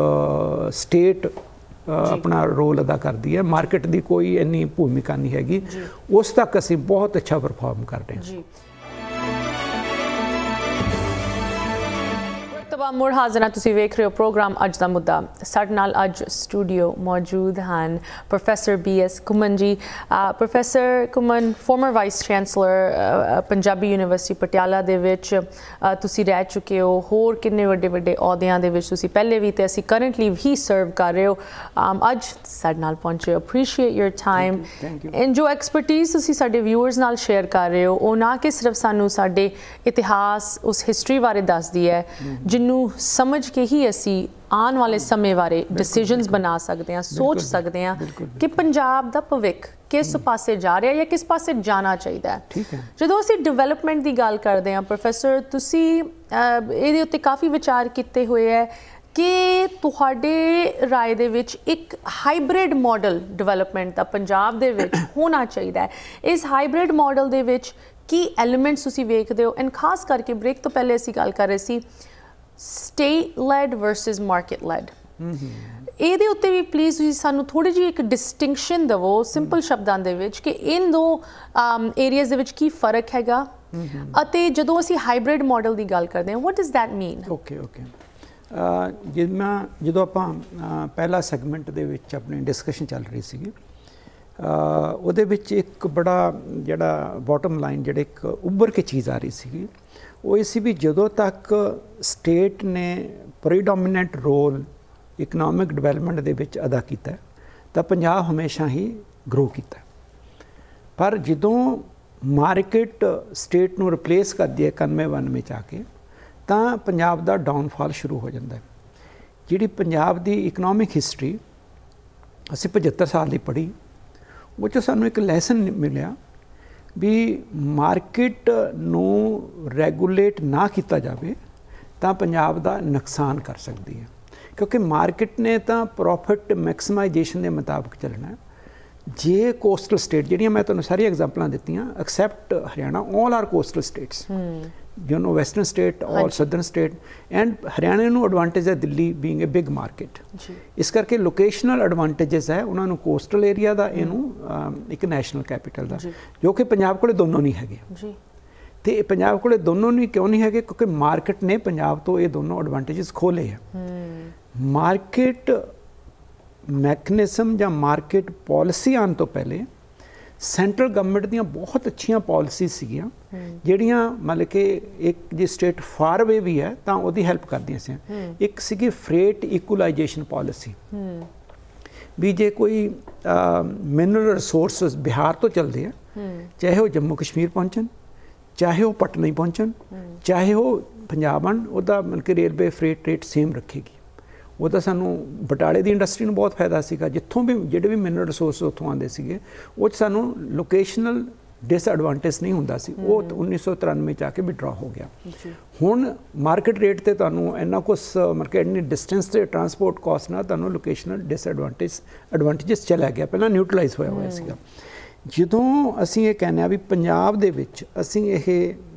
ਸਟੇਟ ਆਪਣਾ ਰੋਲ ਅਦਾ ਕਰਦੀ ਹੈ। ਮਾਰਕੀਟ ਦੀ ਕੋਈ ਇੰਨੀ ਭੂਮਿਕਾ ਨਹੀਂ ਹੈਗੀ। ਉਸ ਤੱਕ ਅਸੀਂ ਬਹੁਤ ਅੱਛਾ ਪਰਫਾਰਮ ਕਰ ਰਹੇ ਹਾਂ। ਮੁੜ ਹਾਜ਼ਰ ਹਾਂ, ਤੁਸੀਂ ਵੇਖ ਰਹੇ ਹੋ ਪ੍ਰੋਗਰਾਮ ਅੱਜ ਦਾ ਮੁੱਦਾ। ਸਾਡੇ ਨਾਲ ਅੱਜ ਸਟੂਡੀਓ ਮੌਜੂਦ ਹਨ ਪ੍ਰੋਫੈਸਰ BS ਘੁੰਮਣ ਜੀ। ਪ੍ਰੋਫੈਸਰ ਘੁੰਮਣ farmer vice chancellor Punjabi university Patiala ਦੇ ਵਿੱਚ ਤੁਸੀਂ ਰਹਿ ਚੁੱਕੇ ਹੋ। ਹੋਰ ਕਿੰਨੇ ਵੱਡੇ ਵੱਡੇ ਅਹੁਦਿਆਂ ਦੇ ਵਿੱਚ ਤੁਸੀਂ ਪਹਿਲੇ ਵੀ ਅਤੇ ਅਸੀਂ ਕਰੰਟਲੀ ਵੀ ਸਰਵ ਕਰ ਰਹੇ ਹੋ। ਅੱਜ ਸਾਡੇ ਨਾਲ ਪਹੁੰਚੇ ਹੋ। ਅਪਰੀਸ਼ੀਏਟ ਯੂਰ ਟਾਈਮ ਐਂਡ ਜੋ ਐਕਸਪਰਟੀਜ਼ ਤੁਸੀਂ ਸਾਡੇ ਵਿਊਅਰਸ ਨਾਲ ਸ਼ੇਅਰ ਕਰ ਰਹੇ ਹੋ ਉਹ ਨਾ ਕਿ ਸਿਰਫ ਸਾਨੂੰ ਸਾਡੇ ਇਤਿਹਾਸ ਉਸ ਹਿਸਟਰੀ ਬਾਰੇ ਦੱਸਦੀ ਹੈ ਜਿਹਨੂੰ ਸਮਝ ਕੇ ਹੀ ਅਸੀਂ ਆਉਣ ਵਾਲੇ ਸਮੇਂ ਬਾਰੇ ਡਿਸੀਜਨਸ ਬਣਾ ਸਕਦੇ ਹਾਂ, ਸੋਚ ਸਕਦੇ ਹਾਂ ਕਿ ਪੰਜਾਬ ਦਾ ਭਵਿੱਖ ਕਿਸ ਪਾਸੇ ਜਾ ਰਿਹਾ ਜਾਂ ਕਿਸ ਪਾਸੇ ਜਾਣਾ ਚਾਹੀਦਾ ਹੈ। ਜਦੋਂ ਅਸੀਂ ਡਿਵੈਲਪਮੈਂਟ ਦੀ ਗੱਲ ਕਰਦੇ ਹਾਂ ਪ੍ਰੋਫੈਸਰ, ਤੁਸੀਂ ਇਹਦੇ ਉੱਤੇ ਕਾਫੀ ਵਿਚਾਰ ਕੀਤੇ ਹੋਏ ਹੈ ਕਿ ਤੁਹਾਡੇ ਰਾਏ ਦੇ ਵਿੱਚ ਇੱਕ ਹਾਈਬ੍ਰਿਡ ਮਾਡਲ ਡਿਵੈਲਪਮੈਂਟ ਦਾ ਪੰਜਾਬ ਦੇ ਵਿੱਚ ਹੋਣਾ ਚਾਹੀਦਾ ਹੈ। ਇਸ ਹਾਈਬ੍ਰਿਡ ਮਾਡਲ ਦੇ ਵਿੱਚ ਕੀ ਐਲੀਮੈਂਟਸ ਤੁਸੀਂ ਵੇਖਦੇ ਹੋ? ਐਂਡ ਖਾਸ ਕਰਕੇ ਬ੍ਰੇਕ ਤੋਂ ਪਹਿਲੇ ਅਸੀਂ ਗੱਲ ਕਰ ਰਹੇ ਸੀ state led versus market led. ਇਹਦੇ ਉੱਤੇ ਵੀ ਪਲੀਜ਼ ਤੁਸੀਂ ਸਾਨੂੰ ਥੋੜ੍ਹੀ ਜਿਹੀ ਇੱਕ ਡਿਸਟਿੰਕਸ਼ਨ ਦੇਵੋ ਸਿੰਪਲ ਸ਼ਬਦਾਂ ਦੇ ਵਿੱਚ ਕਿ ਇਨ ਦੋ ਏਰੀਆਜ਼ ਦੇ ਵਿੱਚ ਕੀ ਫਰਕ ਹੈਗਾ ਅਤੇ ਜਦੋਂ ਅਸੀਂ ਹਾਈਬ੍ਰਿਡ ਮਾਡਲ ਦੀ ਗੱਲ ਕਰਦੇ ਹਾਂ ਵਾਟ ਡਜ਼ ਦੈਟ ਮੀਨ? ਓਕੇ ਜਿਵੇਂ ਜਦੋਂ ਆਪਾਂ ਪਹਿਲਾ ਸੈਗਮੈਂਟ ਦੇ ਵਿੱਚ ਆਪਣੀ ਡਿਸਕਸ਼ਨ ਚੱਲ ਰਹੀ ਸੀਗੀ, ਉਹਦੇ ਵਿੱਚ ਇੱਕ ਬੜਾ ਜਿਹੜਾ ਬਾਟਮ ਲਾਈਨ ਜਿਹੜੇ ਇੱਕ ਉੱਭਰ ਕੇ ਚੀਜ਼ ਆ ਰਹੀ ਸੀਗੀ, ਉਹ ਇਹ ਸੀ ਵੀ ਜਦੋਂ ਤੱਕ ਸਟੇਟ ਨੇ ਪ੍ਰੀਡੋਮੀਨੈਂਟ ਰੋਲ ਇਕਨੋਮਿਕ ਡਿਵੈਲਪਮੈਂਟ ਦੇ ਵਿੱਚ ਅਦਾ ਕੀਤਾ ਤਾਂ ਪੰਜਾਬ ਹਮੇਸ਼ਾ ਹੀ ਗਰੋ ਕੀਤਾ। ਪਰ ਜਦੋਂ ਮਾਰਕੀਟ ਸਟੇਟ ਨੂੰ ਰਿਪਲੇਸ ਕਰਦੀ ਹੈ 91-92 ਚ ਆ ਕੇ, ਤਾਂ ਪੰਜਾਬ ਦਾ ਡਾਊਨਫਾਲ ਸ਼ੁਰੂ ਹੋ ਜਾਂਦਾ ਹੈ। ਜਿਹੜੀ ਪੰਜਾਬ ਦੀ ਇਕਨੋਮਿਕ ਹਿਸਟਰੀ ਅਸੀਂ 75 ਸਾਲ ਦੀ ਪੜ੍ਹੀ, ਉਹ 'ਚੋਂ ਸਾਨੂੰ ਇੱਕ ਲੈਸਨ ਮਿਲਿਆ ਵੀ ਮਾਰਕੀਟ ਨੂੰ ਰੈਗੂਲੇਟ ਨਾ ਕੀਤਾ ਜਾਵੇ ਤਾਂ ਪੰਜਾਬ ਦਾ ਨੁਕਸਾਨ ਕਰ ਸਕਦੀ ਹੈ, ਕਿਉਂਕਿ ਮਾਰਕੀਟ ਨੇ ਤਾਂ ਪ੍ਰੋਫਿਟ ਮੈਕਸਿਮਾਈਜੇਸ਼ਨ ਦੇ ਮੁਤਾਬਕ ਚੱਲਣਾ। ਜੇ ਕੋਸਟਲ ਸਟੇਟ ਜਿਹੜੀਆਂ ਮੈਂ ਤੁਹਾਨੂੰ ਸਾਰੀਆਂ ਐਗਜ਼ਾਮਪਲਾਂ ਦਿੱਤੀਆਂ except Haryana, all are coastal states, you know western state, all southern state, and Haryana ਨੂੰ ਐਡਵਾਂਟੇਜ ਹੈ Delhi being a big market. ਇਸ ਕਰਕੇ ਲੋਕੇਸ਼ਨਲ ਐਡਵਾਂਟੇਜਸ ਹੈ ਉਹਨਾਂ ਨੂੰ, ਕੋਸਟਲ ਏਰੀਆ ਦਾ, ਇਹਨੂੰ ਇੱਕ ਨੈਸ਼ਨਲ ਕੈਪੀਟਲ ਦਾ, ਜੋ ਕਿ ਪੰਜਾਬ ਕੋਲੇ ਦੋਨੋਂ ਨਹੀਂ ਹੈਗੇ। ਤੇ ਪੰਜਾਬ ਕੋਲੇ ਦੋਨੋਂ ਨਹੀਂ ਕਿਉਂ ਨਹੀਂ ਹੈਗੇ? ਕਿਉਂਕਿ ਮਾਰਕੀਟ ਨੇ ਪੰਜਾਬ ਤੋਂ ਇਹ ਦੋਨੋਂ ਐਡਵਾਂਟੇਜਸ ਖੋਲੇ ਆ। ਮਾਰਕੀਟ ਮੈਕੈਨਿਜ਼ਮ ਜਾਂ ਮਾਰਕੀਟ ਪਾਲਿਸੀ ਆਉਣ ਤੋਂ ਪਹਿਲੇ ਸੈਂਟਰਲ ਗਵਰਨਮੈਂਟ ਦੀਆਂ ਬਹੁਤ ਅੱਛੀਆਂ ਪਾਲਿਸੀ ਸੀਗੀਆਂ, ਜਿਹੜੀਆਂ ਮਤਲਬ ਕਿ ਇੱਕ ਜੇ ਸਟੇਟ ਫਾਰ ਅਵੇ ਵੀ ਹੈ ਤਾਂ ਉਹਦੀ ਹੈਲਪ ਕਰਦੀਆਂ ਸੀ। ਇੱਕ ਸੀਗੀ ਫਰੇਟ ਇਕੁਲਾਈਜੇਸ਼ਨ ਪਾਲਿਸੀ, ਵੀ ਜੇ ਕੋਈ ਮਿਨਰਲ ਰਿਸੋਰਸਿਸ ਬਿਹਾਰ ਤੋਂ ਚੱਲਦੇ ਆ, ਚਾਹੇ ਉਹ ਜੰਮੂ ਕਸ਼ਮੀਰ ਪਹੁੰਚਣ, ਚਾਹੇ ਉਹ ਪਟਨਾ ਹੀ ਪਹੁੰਚਣ, ਚਾਹੇ ਉਹ ਪੰਜਾਬ ਆਉਣ, ਉਹਦਾ ਮਤਲਬ ਕਿ ਰੇਲਵੇ ਫਰੇਟ ਰੇਟ ਸੇਮ ਰੱਖੇਗੀ। ਉਹਦਾ ਸਾਨੂੰ ਬਟਾਲੇ ਦੀ ਇੰਡਸਟਰੀ ਨੂੰ ਬਹੁਤ ਫਾਇਦਾ ਸੀਗਾ, ਜਿੱਥੋਂ ਵੀ ਜਿਹੜੇ ਵੀ ਮਿਨਰਲ ਰਿਸੋਰਸ ਉੱਥੋਂ ਆਉਂਦੇ ਸੀਗੇ, ਉਹ 'ਚ ਸਾਨੂੰ ਲੋਕੇਸ਼ਨਲ ਡਿਸਐਡਵਾਂਟੇਜ ਨਹੀਂ ਹੁੰਦਾ ਸੀ। ਉਹ 1993 ਚ ਆ ਕੇ ਵਿਡਰਾ ਹੋ ਗਿਆ। ਹੁਣ ਮਾਰਕੀਟ ਰੇਟ ਤੇ ਤੁਹਾਨੂੰ ਇੰਨਾ ਕੁਛ ਮਾਰਕੀਟ ਇੰਨੀ ਡਿਸਟੈਂਸ ਤੇ ਟਰਾਂਸਪੋਰਟ ਕਾਸਟ ਨਾਲ ਤੁਹਾਨੂੰ ਲੋਕੇਸ਼ਨਲ ਐਡਵਾਂਟੇਜਸ ਚਲਾ ਗਿਆ, ਪਹਿਲਾਂ ਨਿਊਟਰਲਾਈਜ਼ ਹੋਇਆ ਸੀਗਾ। ਜਦੋਂ ਅਸੀਂ ਇਹ ਕਹਿੰਦੇ ਆ ਵੀ ਪੰਜਾਬ ਦੇ ਵਿੱਚ ਅਸੀਂ ਇਹ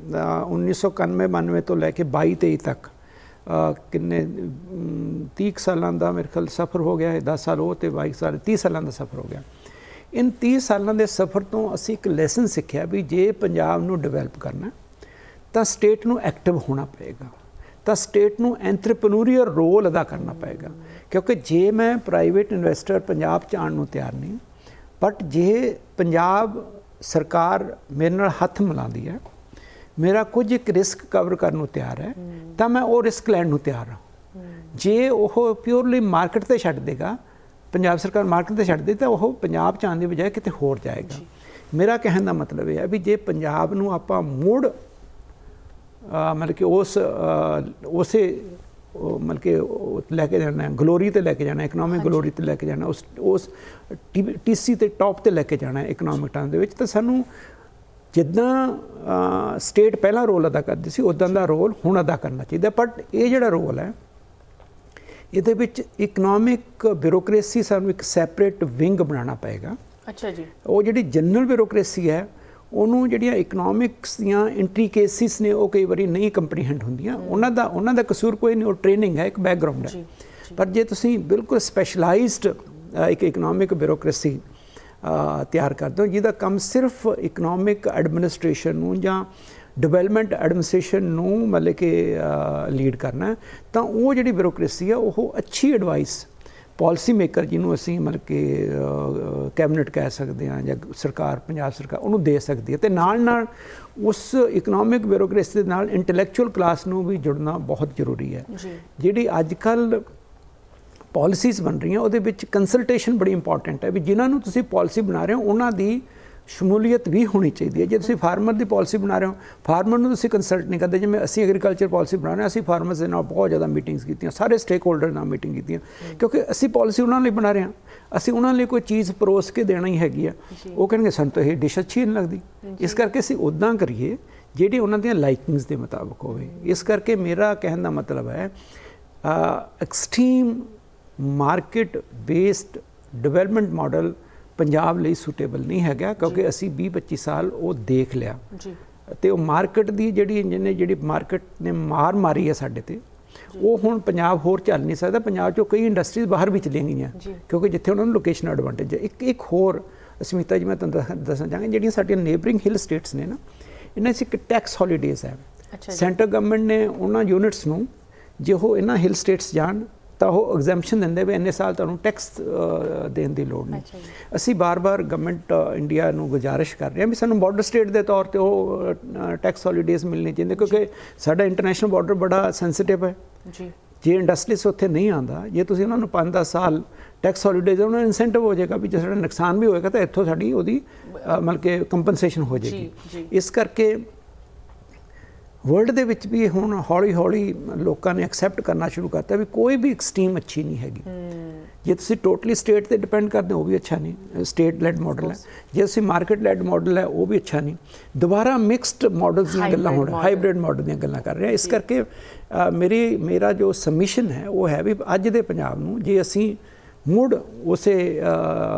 1991-92 ਤੋਂ ਲੈ ਕੇ 22-23 ਤੱਕ ਕਿੰਨੇ 30 ਸਾਲਾਂ ਦਾ ਮੇਰੇ ਖਿਆਲ ਸਫ਼ਰ ਹੋ ਗਿਆ ਹੈ, 10 ਸਾਲ ਉਹ ਤੇ 22 ਸਾਲ 30 ਸਾਲਾਂ ਦਾ ਸਫ਼ਰ ਹੋ ਗਿਆ। ਇਨ 30 ਸਾਲਾਂ ਦੇ ਸਫ਼ਰ ਤੋਂ ਅਸੀਂ ਇੱਕ ਲੈਸਨ ਸਿੱਖਿਆ ਵੀ ਜੇ ਪੰਜਾਬ ਨੂੰ ਡਿਵੈਲਪ ਕਰਨਾ ਤਾਂ ਸਟੇਟ ਨੂੰ ਐਕਟਿਵ ਹੋਣਾ ਪਏਗਾ, ਤਾਂ ਸਟੇਟ ਨੂੰ ਐਂਟਰਪ੍ਰੈਨਿਊਰੀਅਲ ਰੋਲ ਅਦਾ ਕਰਨਾ ਪਏਗਾ। ਕਿਉਂਕਿ ਜੇ ਮੈਂ ਪ੍ਰਾਈਵੇਟ ਇਨਵੈਸਟਰ ਪੰਜਾਬ 'ਚ ਆਉਣ ਨੂੰ ਤਿਆਰ ਨਹੀਂ, ਬਟ ਜੇ ਪੰਜਾਬ ਸਰਕਾਰ ਮੇਰੇ ਨਾਲ ਹੱਥ ਮਿਲਾਉਂਦੀ ਹੈ, ਮੇਰਾ ਕੁਝ ਇੱਕ ਰਿਸਕ ਕਵਰ ਕਰਨ ਨੂੰ ਤਿਆਰ ਹੈ, ਤਾਂ ਮੈਂ ਉਹ ਰਿਸਕ ਲੈਣ ਨੂੰ ਤਿਆਰ ਹਾਂ। ਜੇ ਉਹ ਪਿਓਰਲੀ ਮਾਰਕੀਟ ਤੇ ਛੱਡ ਦੇਗਾ, ਪੰਜਾਬ ਸਰਕਾਰ ਮਾਰਕੀਟ ਤੇ ਛੱਡ ਦੇ, ਤਾਂ ਉਹ ਪੰਜਾਬ 'ਚ ਆਉਣ ਦੀ ਬਜਾਏ ਕਿਤੇ ਹੋਰ ਜਾਏਗਾ। ਮੇਰਾ ਕਹਿਣ ਦਾ ਮਤਲਬ ਇਹ ਹੈ ਵੀ ਜੇ ਪੰਜਾਬ ਨੂੰ ਆਪਾਂ ਮੁੜ ਮਤਲਬ ਕਿ ਉਸੇ ਮਤਲਬ ਕਿ ਲੈ ਕੇ ਜਾਣਾ, ਗਲੋਰੀ ਤੇ ਲੈ ਕੇ ਜਾਣਾ, ਇਕਨੋਮਿਕ ਗਲੋਰੀ ਤੇ ਲੈ ਕੇ ਜਾਣਾ, ਉਸ TC ਤੇ ਟੌਪ ਤੇ ਲੈ ਕੇ ਜਾਣਾ ਇਕਨੋਮਿਕ ਟਰਮ ਦੇ ਵਿੱਚ, ਤਾਂ ਸਾਨੂੰ ਜਿੱਦਾਂ ਸਟੇਟ ਪਹਿਲਾਂ ਰੋਲ ਅਦਾ ਕਰਦੀ ਸੀ ਉੱਦਾਂ ਦਾ ਰੋਲ ਹੁਣ ਅਦਾ ਕਰਨਾ ਚਾਹੀਦਾ। ਬਟ ਇਹ ਜਿਹੜਾ ਰੋਲ ਹੈ, ਇਹਦੇ ਵਿੱਚ ਇਕਨੋਮਿਕ ਬਿਊਰੋਕਰੇਸੀ ਸਾਨੂੰ ਇੱਕ ਸੈਪਰੇਟ ਵਿੰਗ ਬਣਾਉਣਾ ਪਏਗਾ। ਅੱਛਾ ਜੀ। ਉਹ ਜਿਹੜੀ ਜਨਰਲ ਬਿਊਰੋਕਰੇਸੀ ਹੈ, ਉਹਨੂੰ ਜਿਹੜੀਆਂ ਇਕਨੋਮਿਕਸ ਦੀਆਂ ਇੰਟਰੀਕੇਸਿਸ ਨੇ ਉਹ ਕਈ ਵਾਰੀ ਨਹੀਂ ਕੰਪਰੀਹੈਂਡ ਹੁੰਦੀਆਂ। ਉਹਨਾਂ ਦਾ ਕਸੂਰ ਕੋਈ ਨਹੀਂ, ਉਹ ਟ੍ਰੇਨਿੰਗ ਹੈ, ਇੱਕ ਬੈਕਗਰਾਉਂਡ ਹੈ। ਪਰ ਜੇ ਤੁਸੀਂ ਬਿਲਕੁਲ ਸਪੈਸ਼ਲਾਈਜ਼ਡ ਇੱਕ ਇਕਨੋਮਿਕ ਬਿਊਰੋਕਰੇਸੀ ਤਿਆਰ ਕਰਦੇ ਹੋ ਜਿਹਦਾ ਕੰਮ ਸਿਰਫ ਇਕਨੋਮਿਕ ਐਡਮਿਨਿਸਟ੍ਰੇਸ਼ਨ ਨੂੰ ਜਾਂ ਡਿਵੈਲਪਮੈਂਟ ਐਡਮਿਨਿਸਟ੍ਰੇਸ਼ਨ ਨੂੰ ਮਤਲਬ ਕਿ ਲੀਡ ਕਰਨਾ, ਤਾਂ ਉਹ ਜਿਹੜੀ ਬਿਊਰੋਕਰੇਸੀ ਹੈ ਉਹ ਅੱਛੀ ਐਡਵਾਈਸ ਪਾਲਿਸੀ ਮੇਕਰ ਜਿਹਨੂੰ ਅਸੀਂ ਮਤਲਬ ਕਿ ਕੈਬਨਿਟ ਕਹਿ ਸਕਦੇ ਹਾਂ ਜਾਂ ਸਰਕਾਰ, ਪੰਜਾਬ ਸਰਕਾਰ, ਉਹਨੂੰ ਦੇ ਸਕਦੀ ਹੈ। ਅਤੇ ਨਾਲ ਉਸ ਇਕਨੋਮਿਕ ਬਿਊਰੋਕਰੇਸੀ ਦੇ ਨਾਲ ਇੰਟੈਲੈਕਚੁਅਲ ਕਲਾਸ ਨੂੰ ਵੀ ਜੁੜਨਾ ਬਹੁਤ ਜ਼ਰੂਰੀ ਹੈ। ਜਿਹੜੀ ਅੱਜ ਕੱਲ੍ਹ ਪਾਲਿਸੀਜ਼ ਬਣ ਰਹੀਆਂ ਉਹਦੇ ਵਿੱਚ ਕੰਸਲਟੇਸ਼ਨ ਬੜੀ ਇੰਪੋਰਟੈਂਟ ਹੈ, ਵੀ ਜਿਨ੍ਹਾਂ ਨੂੰ ਤੁਸੀਂ ਪਾਲਿਸੀ ਬਣਾ ਰਹੇ ਹੋ ਉਹਨਾਂ ਦੀ ਸ਼ਮੂਲੀਅਤ ਵੀ ਹੋਣੀ ਚਾਹੀਦੀ ਹੈ। ਜੇ ਤੁਸੀਂ ਫਾਰਮਰ ਦੀ ਪਾਲਿਸੀ ਬਣਾ ਰਹੇ ਹੋ, ਫਾਰਮਰ ਨੂੰ ਤੁਸੀਂ ਕੰਸਲਟ ਨਹੀਂ ਕਰਦੇ। ਜਿਵੇਂ ਅਸੀਂ ਐਗਰੀਕਲਚਰ ਪਾਲਿਸੀ ਬਣਾ ਰਹੇ ਹਾਂ, ਅਸੀਂ ਫਾਰਮਰਸ ਦੇ ਨਾਲ ਬਹੁਤ ਜ਼ਿਆਦਾ ਮੀਟਿੰਗਸ ਕੀਤੀਆਂ, ਸਾਰੇ ਸਟੇਕ ਹੋਲਡਰ ਨਾਲ ਮੀਟਿੰਗ ਕੀਤੀਆਂ, ਕਿਉਂਕਿ ਅਸੀਂ ਪਾਲਿਸੀ ਉਹਨਾਂ ਲਈ ਬਣਾ ਰਹੇ ਹਾਂ। ਅਸੀਂ ਉਹਨਾਂ ਲਈ ਕੋਈ ਚੀਜ਼ ਪਰੋਸ ਕੇ ਦੇਣਾ ਹੀ ਹੈਗੀ ਆ, ਉਹ ਕਹਿਣਗੇ ਸਾਨੂੰ ਤਾਂ ਇਹ ਡਿਸ਼ ਅੱਛੀ ਨਹੀਂ ਲੱਗਦੀ, ਇਸ ਕਰਕੇ ਅਸੀਂ ਉੱਦਾਂ ਕਰੀਏ ਜਿਹੜੀ ਉਹਨਾਂ ਦੀਆਂ ਲਾਈਕਿੰਗਸ ਦੇ ਮੁਤਾਬਕ ਹੋਵੇ। ਇਸ ਕਰਕੇ ਮੇਰਾ ਕਹਿਣ ਦਾ ਮਤਲਬ ਹੈ extreme market based development model Punjab ਲਈ ਸੂਟੇਬਲ ਨਹੀਂ ਹੈਗਾ, ਕਿਉਂਕਿ ਅਸੀਂ 20-25 ਸਾਲ ਉਹ ਦੇਖ ਲਿਆ ਅਤੇ ਉਹ ਮਾਰਕੀਟ ਦੀ ਜਿਹੜੀ ਮਾਰਕੀਟ ਨੇ ਮਾਰ ਮਾਰੀ ਹੈ ਸਾਡੇ ਤੇ, ਉਹ ਹੁਣ ਪੰਜਾਬ ਹੋਰ ਚੱਲ ਨਹੀਂ ਸਕਦਾ। ਪੰਜਾਬ 'ਚੋਂ ਕਈ ਇੰਡਸਟਰੀਜ਼ ਬਾਹਰ ਵੀ ਚਲੀਆਂ ਗਈਆਂ ਕਿਉਂਕਿ ਜਿੱਥੇ ਉਹਨਾਂ ਨੂੰ ਲੋਕੇਸ਼ਨ ਐਡਵਾਂਟੇਜ ਹੈ। ਇੱਕ ਹੋਰ ਅਸਮਿਤਾ ਜੀ ਮੈਂ ਤੁਹਾਨੂੰ ਦੱਸਣਾ ਚਾਹਾਂਗਾ, ਜਿਹੜੀਆਂ ਸਾਡੀਆਂ ਨੇਬਰਿੰਗ ਹਿਲ ਸਟੇਟਸ ਨੇ ਨਾ, ਇਹਨਾਂ 'ਚ ਇੱਕ ਟੈਕਸ ਹੌਲੀਡੇਜ਼ ਹੈ। ਸੈਂਟਰ ਗਵਰਨਮੈਂਟ ਨੇ ਉਹਨਾਂ ਯੂਨਿਟਸ ਨੂੰ ਜੇ ਉਹ ਇਹਨਾਂ ਹਿਲ ਸਟੇਟਸ ਜਾਣ ਤਾਂ ਉਹ ਐਗਜ਼ੈਂਪਸ਼ਨ ਦਿੰਦੇ ਵੀ ਇੰਨੇ ਸਾਲ ਤੁਹਾਨੂੰ ਟੈਕਸ ਦੇਣ ਦੀ ਲੋੜ ਨਹੀਂ। ਅਸੀਂ ਬਾਰ-ਬਾਰ ਗਵਰਨਮੈਂਟ ਇੰਡੀਆ ਨੂੰ ਗੁਜ਼ਾਰਿਸ਼ ਕਰ ਰਹੇ ਹਾਂ ਵੀ ਸਾਨੂੰ ਬਾਰਡਰ ਸਟੇਟ ਦੇ ਤੌਰ ਤੇ ਉਹ ਟੈਕਸ ਹੌਲੀਡੇਜ਼ ਮਿਲਣੇ ਚਾਹੀਦੇ, ਕਿਉਂਕਿ ਸਾਡਾ ਇੰਟਰਨੈਸ਼ਨਲ ਬਾਰਡਰ ਬੜਾ ਸੈਂਸਿਟਿਵ ਹੈ ਜੀ। ਜੇ ਇੰਡਸਟਰੀਸ ਉੱਥੇ ਨਹੀਂ ਆਉਂਦਾ, ਜੇ ਤੁਸੀਂ ਉਹਨਾਂ ਨੂੰ 5-10 ਸਾਲ ਟੈਕਸ ਹੌਲੀਡੇਜ਼ ਉਹਨਾਂ ਨੂੰ ਇਨਸੈਂਟਿਵ ਹੋ ਜਾਏਗਾ ਵੀ ਜੇ ਸਾਡਾ ਨੁਕਸਾਨ ਵੀ ਹੋਏਗਾ ਤਾਂ ਇੱਥੋਂ ਸਾਡੀ ਉਹਦੀ ਮਤਲਬ ਕਿ ਕੰਪਨਸੇਸ਼ਨ ਹੋ ਜਾਏਗੀ। ਇਸ ਕਰਕੇ ਵਰਲਡ ਦੇ ਵਿੱਚ ਵੀ ਹੁਣ ਹੌਲੀ ਹੌਲੀ ਲੋਕਾਂ ਨੇ ਐਕਸੈਪਟ ਕਰਨਾ ਸ਼ੁਰੂ ਕਰਤਾ ਵੀ ਕੋਈ ਵੀ ਐਕਸਟ੍ਰੀਮ ਅੱਛੀ ਨਹੀਂ ਹੈਗੀ। ਜੇ ਤੁਸੀਂ ਟੋਟਲੀ ਸਟੇਟ ਤੇ ਡਿਪੈਂਡ ਕਰਦੇ ਹੋ ਉਹ ਵੀ ਅੱਛਾ ਨਹੀਂ, ਸਟੇਟ ਲੈਡ ਮਾਡਲ ਹੈ। ਜੇ ਤੁਸੀਂ ਮਾਰਕੀਟ ਲੈਡ ਮਾਡਲ ਹੈ ਉਹ ਵੀ ਅੱਛਾ ਨਹੀਂ। ਦੁਬਾਰਾ ਮਿਕਸਡ ਮਾਡਲਸ ਦੀਆਂ ਗੱਲਾਂ ਹੋ ਰਹੀਆਂ, ਹਾਈਬ੍ਰਿਡ ਮਾਡਲ ਦੀਆਂ ਗੱਲਾਂ ਕਰ ਰਹੇ ਹਾਂ। ਇਸ ਕਰਕੇ ਮੇਰਾ ਜੋ ਸਬਮਿਸ਼ਨ ਹੈ ਉਹ ਹੈ ਵੀ ਅੱਜ ਦੇ ਪੰਜਾਬ ਨੂੰ ਜੇ ਅਸੀਂ ਮੁੜ ਉਸੇ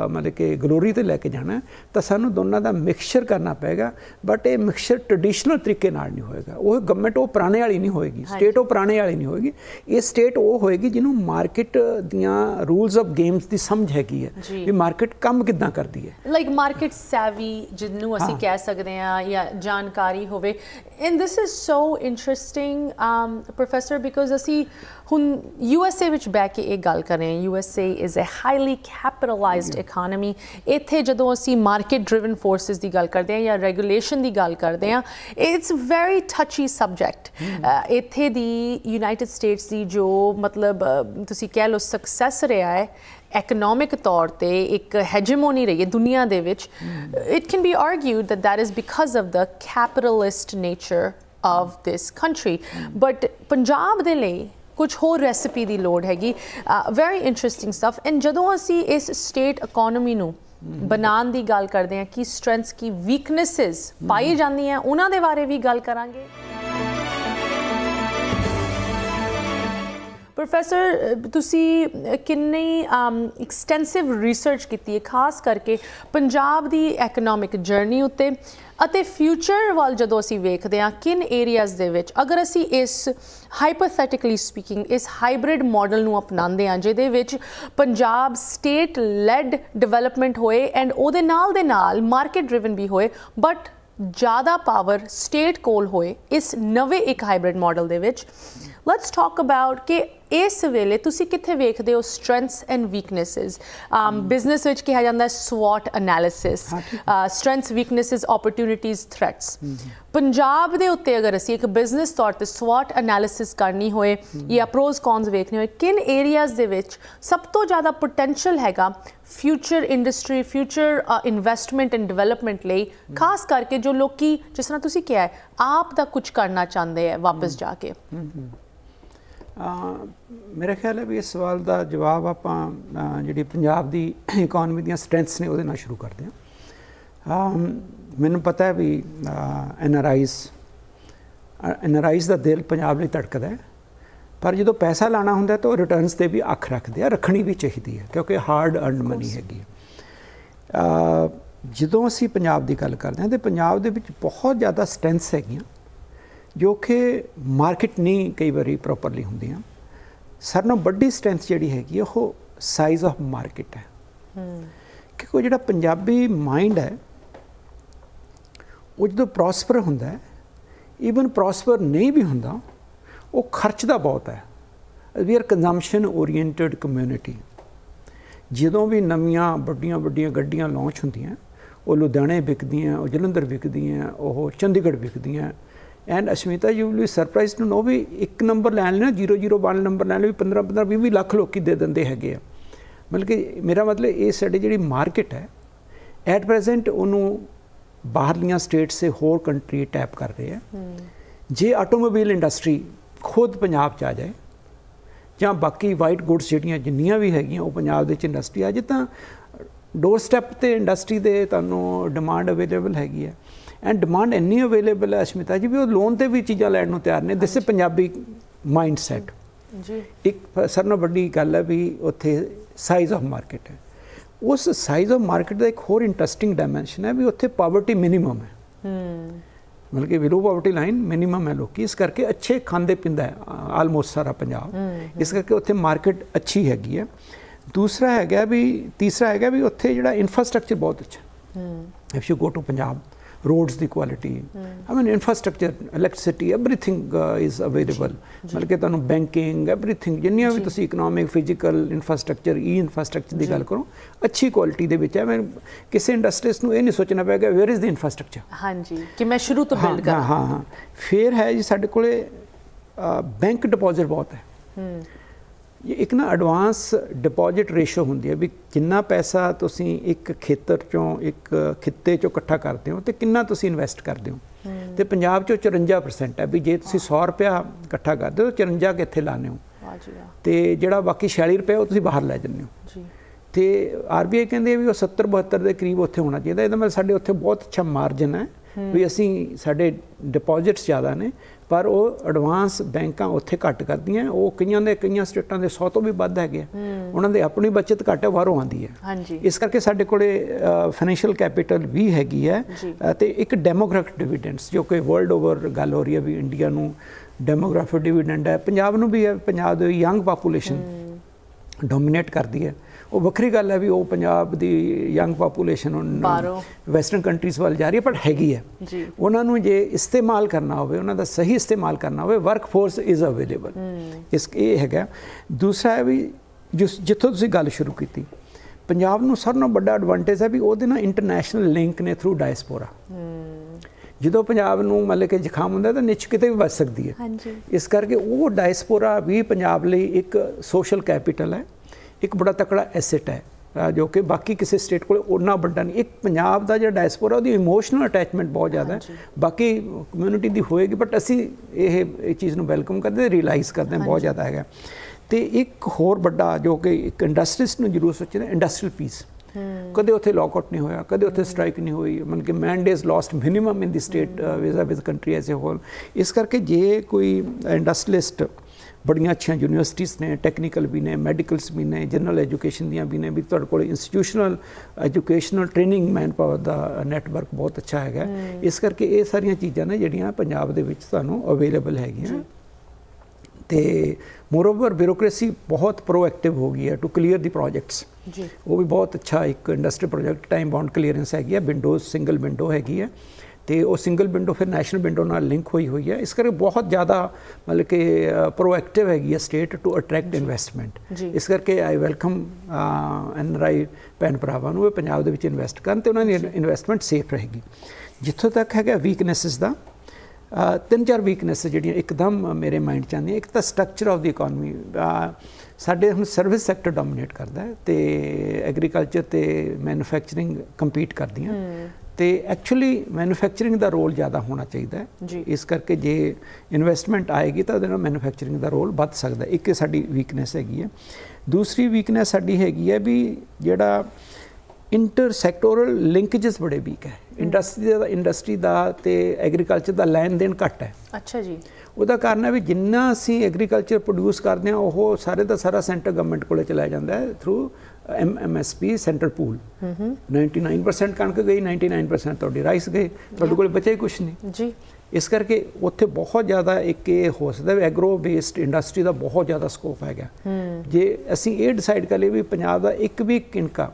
ਮਤਲਬ ਕਿ ਗਲੋਰੀ ਤੇ ਲੈ ਕੇ ਜਾਣਾ ਤਾਂ ਸਾਨੂੰ ਦੋਨਾਂ ਦਾ ਮਿਕਸਚਰ ਕਰਨਾ ਪਏਗਾ। ਬਟ ਇਹ ਮਿਕਸਚਰ ਟ੍ਰੈਡੀਸ਼ਨਲ ਤਰੀਕੇ ਨਾਲ ਨਹੀਂ ਹੋਏਗਾ। ਉਹ ਗਵਰਨਮੈਂਟ ਉਹ ਪੁਰਾਣੇ ਵਾਲੀ ਨਹੀਂ ਹੋਏਗੀ, ਸਟੇਟ ਉਹ ਪੁਰਾਣੇ ਵਾਲੀ ਨਹੀਂ ਹੋਏਗੀ। ਇਹ ਸਟੇਟ ਉਹ ਹੋਏਗੀ ਜਿਹਨੂੰ ਮਾਰਕੀਟ ਦੀਆਂ ਰੂਲਸ ਆਫ ਗੇਮਸ ਦੀ ਸਮਝ ਹੈਗੀ ਹੈ ਵੀ ਮਾਰਕੀਟ ਕੰਮ ਕਿੱਦਾਂ ਕਰਦੀ ਹੈ, ਲਾਈਕ ਮਾਰਕੀਟ ਸੈਵੀ ਜਿਹਨੂੰ ਅਸੀਂ ਕਹਿ ਸਕਦੇ ਹਾਂ, ਜਾਂ ਜਾਣਕਾਰੀ ਹੋਵੇ। And this is so interesting professor, because ਅਸੀਂ ਹੁਣ USA ਵਿੱਚ ਬਹਿ ਕੇ ਇਹ ਗੱਲ ਕਰ ਰਹੇ ਹਾਂ। USA is a highly capitalized economy. ਇੱਥੇ ਜਦੋਂ ਅਸੀਂ ਮਾਰਕੀਟ ਡਰਿਵਨ ਫੋਰਸਿਸ ਦੀ ਗੱਲ ਕਰਦੇ ਹਾਂ ਜਾਂ ਰੈਗੂਲੇਸ਼ਨ ਦੀ ਗੱਲ ਕਰਦੇ ਹਾਂ, ਇਟਸ ਵੈਰੀ ਟੱਚੀ ਸਬਜੈਕਟ। ਇੱਥੇ ਦੀ ਯੂਨਾਈਟਿਡ ਸਟੇਟਸ ਦੀ ਜੋ ਮਤਲਬ ਤੁਸੀਂ ਕਹਿ ਲਓ ਸਕਸੈਸ ਰਿਹਾ ਹੈ economic ਤੌਰ ਤੇ, ਇੱਕ ਹੈਜਮੋਨੀ ਰਹੀ ਹੈ ਦੁਨੀਆ ਦੇ ਵਿੱਚ, it can be argued that that is because of the capitalist nature of this country. But Punjab ਦੇ ਲਈ ਕੁਝ ਹੋਰ ਰੈਸਿਪੀ ਦੀ ਲੋੜ ਹੈਗੀ। Very interesting stuff. ਐਂਡ ਜਦੋਂ ਅਸੀਂ ਇਸ ਸਟੇਟ ਇਕੋਨਮੀ ਨੂੰ ਬਣਾਉਣ ਦੀ ਗੱਲ ਕਰਦੇ ਹਾਂ, ਕੀ ਸਟਰੈਂਥਸ ਕੀ ਵੀਕਨੈਸਿਸ ਪਾਈ ਜਾਂਦੀਆਂ, ਉਹਨਾਂ ਦੇ ਬਾਰੇ ਵੀ ਗੱਲ ਕਰਾਂਗੇ। ਪ੍ਰੋਫੈਸਰ, ਤੁਸੀਂ ਕਿੰਨੀ ਐਕਸਟੈਂਸਿਵ ਰਿਸਰਚ ਕੀਤੀ ਹੈ ਖਾਸ ਕਰਕੇ ਪੰਜਾਬ ਦੀ ਐਕਨੋਮਿਕ ਜਰਨੀ ਉੱਤੇ, ਅਤੇ ਫਿਊਚਰ ਵੱਲ ਜਦੋਂ ਅਸੀਂ ਵੇਖਦੇ ਹਾਂ ਕਿਨ ਏਰੀਆਜ਼ ਦੇ ਵਿੱਚ ਅਗਰ ਅਸੀਂ ਇਸ ਹਾਈਪੋਥੈਟਿਕਲੀ ਸਪੀਕਿੰਗ ਇਸ ਹਾਈਬ੍ਰਿਡ ਮਾਡਲ ਨੂੰ ਅਪਣਾਉਂਦੇ ਹਾਂ ਜਿਹਦੇ ਵਿੱਚ ਪੰਜਾਬ ਸਟੇਟ ਲੈਡ ਡਿਵੈਲਪਮੈਂਟ ਹੋਏ ਐਂਡ ਉਹਦੇ ਨਾਲ ਦੇ ਨਾਲ ਮਾਰਕੀਟ ਡਰਿਵਨ ਵੀ ਹੋਏ, ਬਟ ਜ਼ਿਆਦਾ ਪਾਵਰ ਸਟੇਟ ਕੋਲ ਹੋਏ ਇਸ ਨਵੇਂ ਇੱਕ ਹਾਈਬ੍ਰਿਡ ਮਾਡਲ ਦੇ ਵਿੱਚ, ਲੈਟਸ ਟਾਕ ਅਬਾਊਟ ਕਿ ਇਸ ਵੇਲੇ ਤੁਸੀਂ ਕਿੱਥੇ ਵੇਖਦੇ ਹੋ ਸਟਰੈਂਥਸ ਐਂਡ ਵੀਕਨੈਸਿਸ। ਬਿਜ਼ਨਸ ਵਿੱਚ ਕਿਹਾ ਜਾਂਦਾ ਹੈ SWOT analysis, strengths weaknesses opportunities threats. Punjab ਦੇ ਉੱਤੇ ਅਗਰ ਅਸੀਂ ਇੱਕ ਬਿਜ਼ਨਸ ਤੌਰ ਤੇ SWOT ਐਨਾਲਿਸਿਸ ਕਰਨੀ ਹੋਏ ਜਾਂ ਪ੍ਰੋਜ਼ ਕੌਨਸ ਵੇਖਣੇ ਹੋਏ, ਕਿਨ ਏਰੀਆਜ਼ ਦੇ ਵਿੱਚ ਸਭ ਤੋਂ ਜ਼ਿਆਦਾ ਪੋਟੈਂਸ਼ੀਅਲ ਹੈਗਾ future industry, future investment and development ਲਈ, ਖਾਸ ਕਰਕੇ ਜੋ ਲੋਕੀ ਜਿਸ ਤਰ੍ਹਾਂ ਤੁਸੀਂ ਕਿਹਾ ਹੈ ਆਪ ਦਾ ਕੁਝ ਕਰਨਾ ਚਾਹੁੰਦੇ ਹੈ ਵਾਪਸ ਜਾ ਕੇ। ਮੇਰਾ ਖਿਆਲ ਹੈ ਵੀ ਇਸ ਸਵਾਲ ਦਾ ਜਵਾਬ ਆਪਾਂ ਜਿਹੜੀ ਪੰਜਾਬ ਦੀ ਇਕੋਨਮੀ ਦੀਆਂ ਸਟਰੈਂਥਸ ਨੇ ਉਹਦੇ ਨਾਲ ਸ਼ੁਰੂ ਕਰਦੇ ਹਾਂ। ਮੈਨੂੰ ਪਤਾ ਹੈ ਵੀ ਐਨਆਰਆਈਜ਼ ਦਾ ਦਿਲ ਪੰਜਾਬ ਲਈ ਧੜਕਦਾ ਹੈ, ਪਰ ਜਦੋਂ ਪੈਸਾ ਲਾਣਾ ਹੁੰਦਾ ਤਾਂ ਉਹ ਰਿਟਰਨਸ 'ਤੇ ਵੀ ਅੱਖ ਰੱਖਦੇ ਆ, ਰੱਖਣੀ ਵੀ ਚਾਹੀਦੀ ਹੈ ਕਿਉਂਕਿ ਹਾਰਡ ਅਰਨਡ ਮਨੀ ਹੈਗੀ ਹੈ। ਜਦੋਂ ਅਸੀਂ ਪੰਜਾਬ ਦੀ ਗੱਲ ਕਰਦੇ ਹਾਂ ਤਾਂ ਪੰਜਾਬ ਦੇ ਵਿੱਚ ਬਹੁਤ ਜ਼ਿਆਦਾ ਸਟਰੈਂਥਸ ਹੈਗੀਆਂ ਜੋ ਕਿ ਮਾਰਕੀਟ ਨਹੀਂ ਕਈ ਵਾਰੀ ਪ੍ਰੋਪਰਲੀ ਹੁੰਦੀਆਂ। ਸਾਰਿਆਂ ਨਾਲੋਂ ਵੱਡੀ ਸਟਰੈਂਥ ਜਿਹੜੀ ਹੈਗੀ ਉਹ ਸਾਈਜ਼ ਆਫ ਮਾਰਕੀਟ ਹੈ, ਕਿਉਂਕਿ ਜਿਹੜਾ ਪੰਜਾਬੀ ਮਾਈਂਡ ਹੈ ਉਹ ਜਦੋਂ ਪ੍ਰੋਸਪਰ ਹੁੰਦਾ ਹੈ, ਈਵਨ ਪ੍ਰੋਸਪਰ ਨਹੀਂ ਵੀ ਹੁੰਦਾ, ਉਹ ਖਰਚਦਾ ਬਹੁਤ ਹੈ। We are consumption oriented community. ਜਦੋਂ ਵੀ ਨਵੀਆਂ ਵੱਡੀਆਂ ਗੱਡੀਆਂ ਲਾਂਚ ਹੁੰਦੀਆਂ ਉਹ ਲੁਧਿਆਣੇ ਵਿਕਦੀਆਂ, ਉਹ ਜਲੰਧਰ ਵਿਕਦੀਆਂ, ਉਹ ਚੰਡੀਗੜ੍ਹ ਵਿਕਦੀਆਂ। And Ashmita you will be surprised to know ਵੀ ਇੱਕ ਨੰਬਰ ਲੈਣ ਲਈ ਨਾ 001 ਨੰਬਰ ਲੈਣ ਲਈ 15-15 20 ਲੱਖ ਲੋਕੀ ਦੇ ਦਿੰਦੇ ਹੈਗੇ ਆ। ਮਤਲਬ ਕਿ ਮੇਰਾ ਮਤਲਬ ਇਹ ਸਾਡੀ ਜਿਹੜੀ ਮਾਰਕੀਟ ਹੈ ਐਟ ਪ੍ਰੈਜ਼ੈਂਟ ਉਹਨੂੰ ਬਾਹਰਲੀਆਂ ਸਟੇਟਸ ਸੇ ਹੋਰ ਕੰਟਰੀ ਟੈਪ ਕਰ ਰਹੇ ਆ। ਜੇ ਆਟੋਮੋਬਾਈਲ ਇੰਡਸਟਰੀ ਖੁਦ ਪੰਜਾਬ 'ਚ ਆ ਜਾਏ ਜਾਂ ਬਾਕੀ ਵਾਈਟ ਗੁੱਡਸ ਜਿਹੜੀਆਂ ਜਿੰਨੀਆਂ ਵੀ ਹੈਗੀਆਂ ਉਹ ਪੰਜਾਬ ਦੇ 'ਚ ਇੰਡਸਟਰੀ ਆ ਜੇ, ਤਾਂ ਡੋਰ ਸਟੈਪ 'ਤੇ ਇੰਡਸਟਰੀ ਦੇ ਤੁਹਾਨੂੰ ਡਿਮਾਂਡ ਅਵੇਲੇਬਲ ਹੈਗੀ ਹੈ। ਐਂਡ ਡਿਮਾਂਡ ਇੰਨੀ ਅਵੇਲੇਬਲ ਹੈ ਅਸ਼ਮਿਤਾ ਜੀ ਵੀ ਉਹ ਲੋਨ 'ਤੇ ਵੀ ਚੀਜ਼ਾਂ ਲੈਣ ਨੂੰ ਤਿਆਰ ਨੇ। This is Punjabi mind set ਜੀ। ਇੱਕ ਸਾਰਿਆਂ ਨਾਲੋਂ ਵੱਡੀ ਗੱਲ ਹੈ ਵੀ ਉੱਥੇ ਸਾਈਜ਼ ਆਫ ਮਾਰਕੀਟ ਹੈ। ਉਸ ਸਾਈਜ਼ ਆਫ ਮਾਰਕੀਟ ਦਾ ਇੱਕ ਹੋਰ ਇੰਟਰਸਟਿੰਗ ਡਾਇਮੈਂਸ਼ਨ ਹੈ ਵੀ ਉੱਥੇ ਪਾਵਰਟੀ ਮਿਨੀਮਮ ਹੈ, ਮਤਲਬ ਕਿ ਬਿਲੋ ਪਾਵਰਟੀ ਲਾਈਨ ਮਿਨੀਮਮ ਹੈ ਲੋਕੀ। ਇਸ ਕਰਕੇ ਅੱਛੇ ਖਾਂਦੇ ਪੀਂਦਾ ਹੈ ਆਲਮੋਸਟ ਸਾਰਾ ਪੰਜਾਬ। ਇਸ ਕਰਕੇ ਉੱਥੇ ਮਾਰਕੀਟ ਅੱਛੀ ਹੈਗੀ ਹੈ। ਤੀਸਰਾ ਹੈਗਾ ਵੀ ਉੱਥੇ ਜਿਹੜਾ ਇਨਫਰਾਸਟਰਕਚਰ ਬਹੁਤ ਅੱਛਾ। If you go to Punjab roads की quality, I mean infrastructure, electricity, everything is available. मतलब कि तुहानूं बैंकिंग, एवरीथिंग जिन्नियां भी तुसीं economic, physical infrastructure, e infrastructure की गल करो, अच्छी क्वालिटी दे विच है। मैं किसी इंडस्ट्रीज नूं ये नहीं सोचना पेगा वेयर इज़ द इंफ्रास्ट्रक्चर, हाँ जी, कि मैं शुरू तो बिल्ड करा। हाँ हाँ। फिर है जी साडे कोले बैंक डिपॉजिट बहुत है। ये एक ना एडवांस डिपॉजिट रेशो होंदी है भी कितना पैसा तुसीं एक खेतर चों, एक खित्ते चों इकट्ठा करते हो तो कितना तुसीं इन्वेस्ट करते हो। तो पंजाब चो 54% है भी जे तुसीं 100 रुपया इकट्ठा करते हो तो 54 कित्थे लाने हो, तो जिहड़ा बाकी 46 रुपये वो तुसीं बाहर लै जन्ने हो। तो RBI कहंदे भी वो 70-72 के करीब उत्थे होना चाहिए। ਇਹਦਾ मतलब साडे उत्थे बहुत अच्छा मार्जन है भी असीं साडे डिपॉजिट्स ज़्यादा ने पर वो एडवांस बैंकां उत्थे घट करदियां। वो कई स्टेटां दे 100 तो भी वध हैगे, उन्हां दे अपनी बचत घट है, बाहरों आंदी है। इस करके साडे कोले फाइनैशियल कैपिटल भी हैगी है। ते एक डेमोग्राफिक डिविडेंड्स जो कि वर्ल्ड ओवर गल हो रही है भी इंडिया नूं डेमोग्राफिक डिविडेंड है, पंजाब नूं भी है। पंजाब दी यंग पॉपूलेशन डोमीनेट करती है। वो वक्री गल है भी वो पंजाब दी यंग पॉपूलेशन वैसटर्न कंट्रीज़ वाल जा रही है, पर हैगी है। उन्होंने जे इस्तेमाल करना हो, उन्हों दा सही इस्तेमाल करना हो, वर्क फोर्स इज़ अवेलेबल। इस ये है। दूसरा है भी जिथों तुसीं गल शुरू की, पंजाब नूं सब नालों वड्डा एडवांटेज है भी उहदे नाल इंटरनैशनल लिंक ने थ्रू डायस्पोरा। जो पंजाब नूं मतलब कि जुकाम होंदा तो निच किते भी बच सकती है। इस करके वो डायस्पोरा भी पंजाब लई एक सोशल कैपिटल है, एक बड़ा तकड़ा एसेट है जो कि बाकी किसी स्टेट को उन्ना बड़ा नहीं। एक पंजाब का जो डायस्पोरा वो इमोशनल अटैचमेंट बहुत ज़्यादा है, बाकी कम्यूनिटी की होएगी बट असी ये चीज़ को वेलकम करते, रियलाइज़ करते हैं बहुत ज़्यादा है। तो एक होर बड़ा जो कि एक इंडस्ट्रीज को जरूर सोचना, इंडस्ट्रीयल पीस। कदे उत्थे लॉकआउट नहीं होया, कदे उत्थे स्ट्राइक नहीं हुई, मतलब कि man days lost minimum in the state with country as a whole. इस करके जे कोई इंडस्ट्रीलिस्ट बड़ियां अच्छी यूनिवर्सिटीज़ ने, टैक्नीकल भी ने, मैडिकल्स भी ने, जनरल एजुकेशन दियां भी ने, भी तुहाडे कोल institutional educational training man power का नैटवर्क बहुत अच्छा है। इस करके ये सारिया चीज़ां ने जिहड़ियां पंजाब दे विच तुहानूं अवेलेबल हैगियां। तो मोरओवर ब्यूरोक्रेसी बहुत प्रोएक्टिव हो गई है टू क्लीयर द प्रोजेक्ट्स। वो भी बहुत अच्छा एक industry project time bound clearance हैगी है, विंडोज सिंगल विंडो हैगी है। तो वो सिंगल विंडो फिर नैशनल विंडो नाल लिंक हुई है। इस करके बहुत ज़्यादा मतलब कि प्रोएक्टिव हैगी है स्टेट टू अट्रैक्ट इन्वेस्टमेंट। इस करके आई वेलकम NRI भैन भरावां नूं पंजाब दे विच इन्वेस्ट करन ते उन्हां दी इन्वेस्टमेंट सेफ रहेगी। जिथों तक है वीकनेसिस का 3-4 वीकनेस जिहड़ियां एकदम मेरे माइंड च आंदियां। एक तो स्ट्रक्चर ऑफ द इकोनॉमी साडे हुण सर्विस सैक्टर डोमीनेट करता है, तो एग्रीकल्चर तो मैन्युफैक्चरिंग कंपीट करदियां। तो एक्चुअली मैन्युफैक्चरिंग का रोल ज़्यादा होना चाहिए। इस करके जे इन्वेस्टमेंट आएगी तो मैन्युफैक्चरिंग का रोल बढ़ सकता है। एक साडी वीकनेस हैगी है। दूसरी वीकनेस साडी हैगी है भी जिहड़ा इंटर सैक्टोरल लिंकेजेस बड़े वीक है। इंडस्ट्री का तो एग्रीकल्चर का लैन देन घट है। अच्छा जी। उसका कारण है भी जिन्ना असी एग्रीकल्चर प्रोड्यूस करते हैं वो सारे का सारा सेंटर गवर्नमेंट को चलाया जाता है थ्रू MSP सेंटर पूल। 99% कणक गई, 99% तो राइस गए, तो कोल बचा ही कुछ नहीं जी। इस करके उत्थे बहुत ज़्यादा एक ये हो सकता है एग्रो बेस्ड इंडस्ट्री का बहुत ज़्यादा स्कोप है। जे असी ये डिसाइड कर लिए भी पंजाब का एक भी किनका,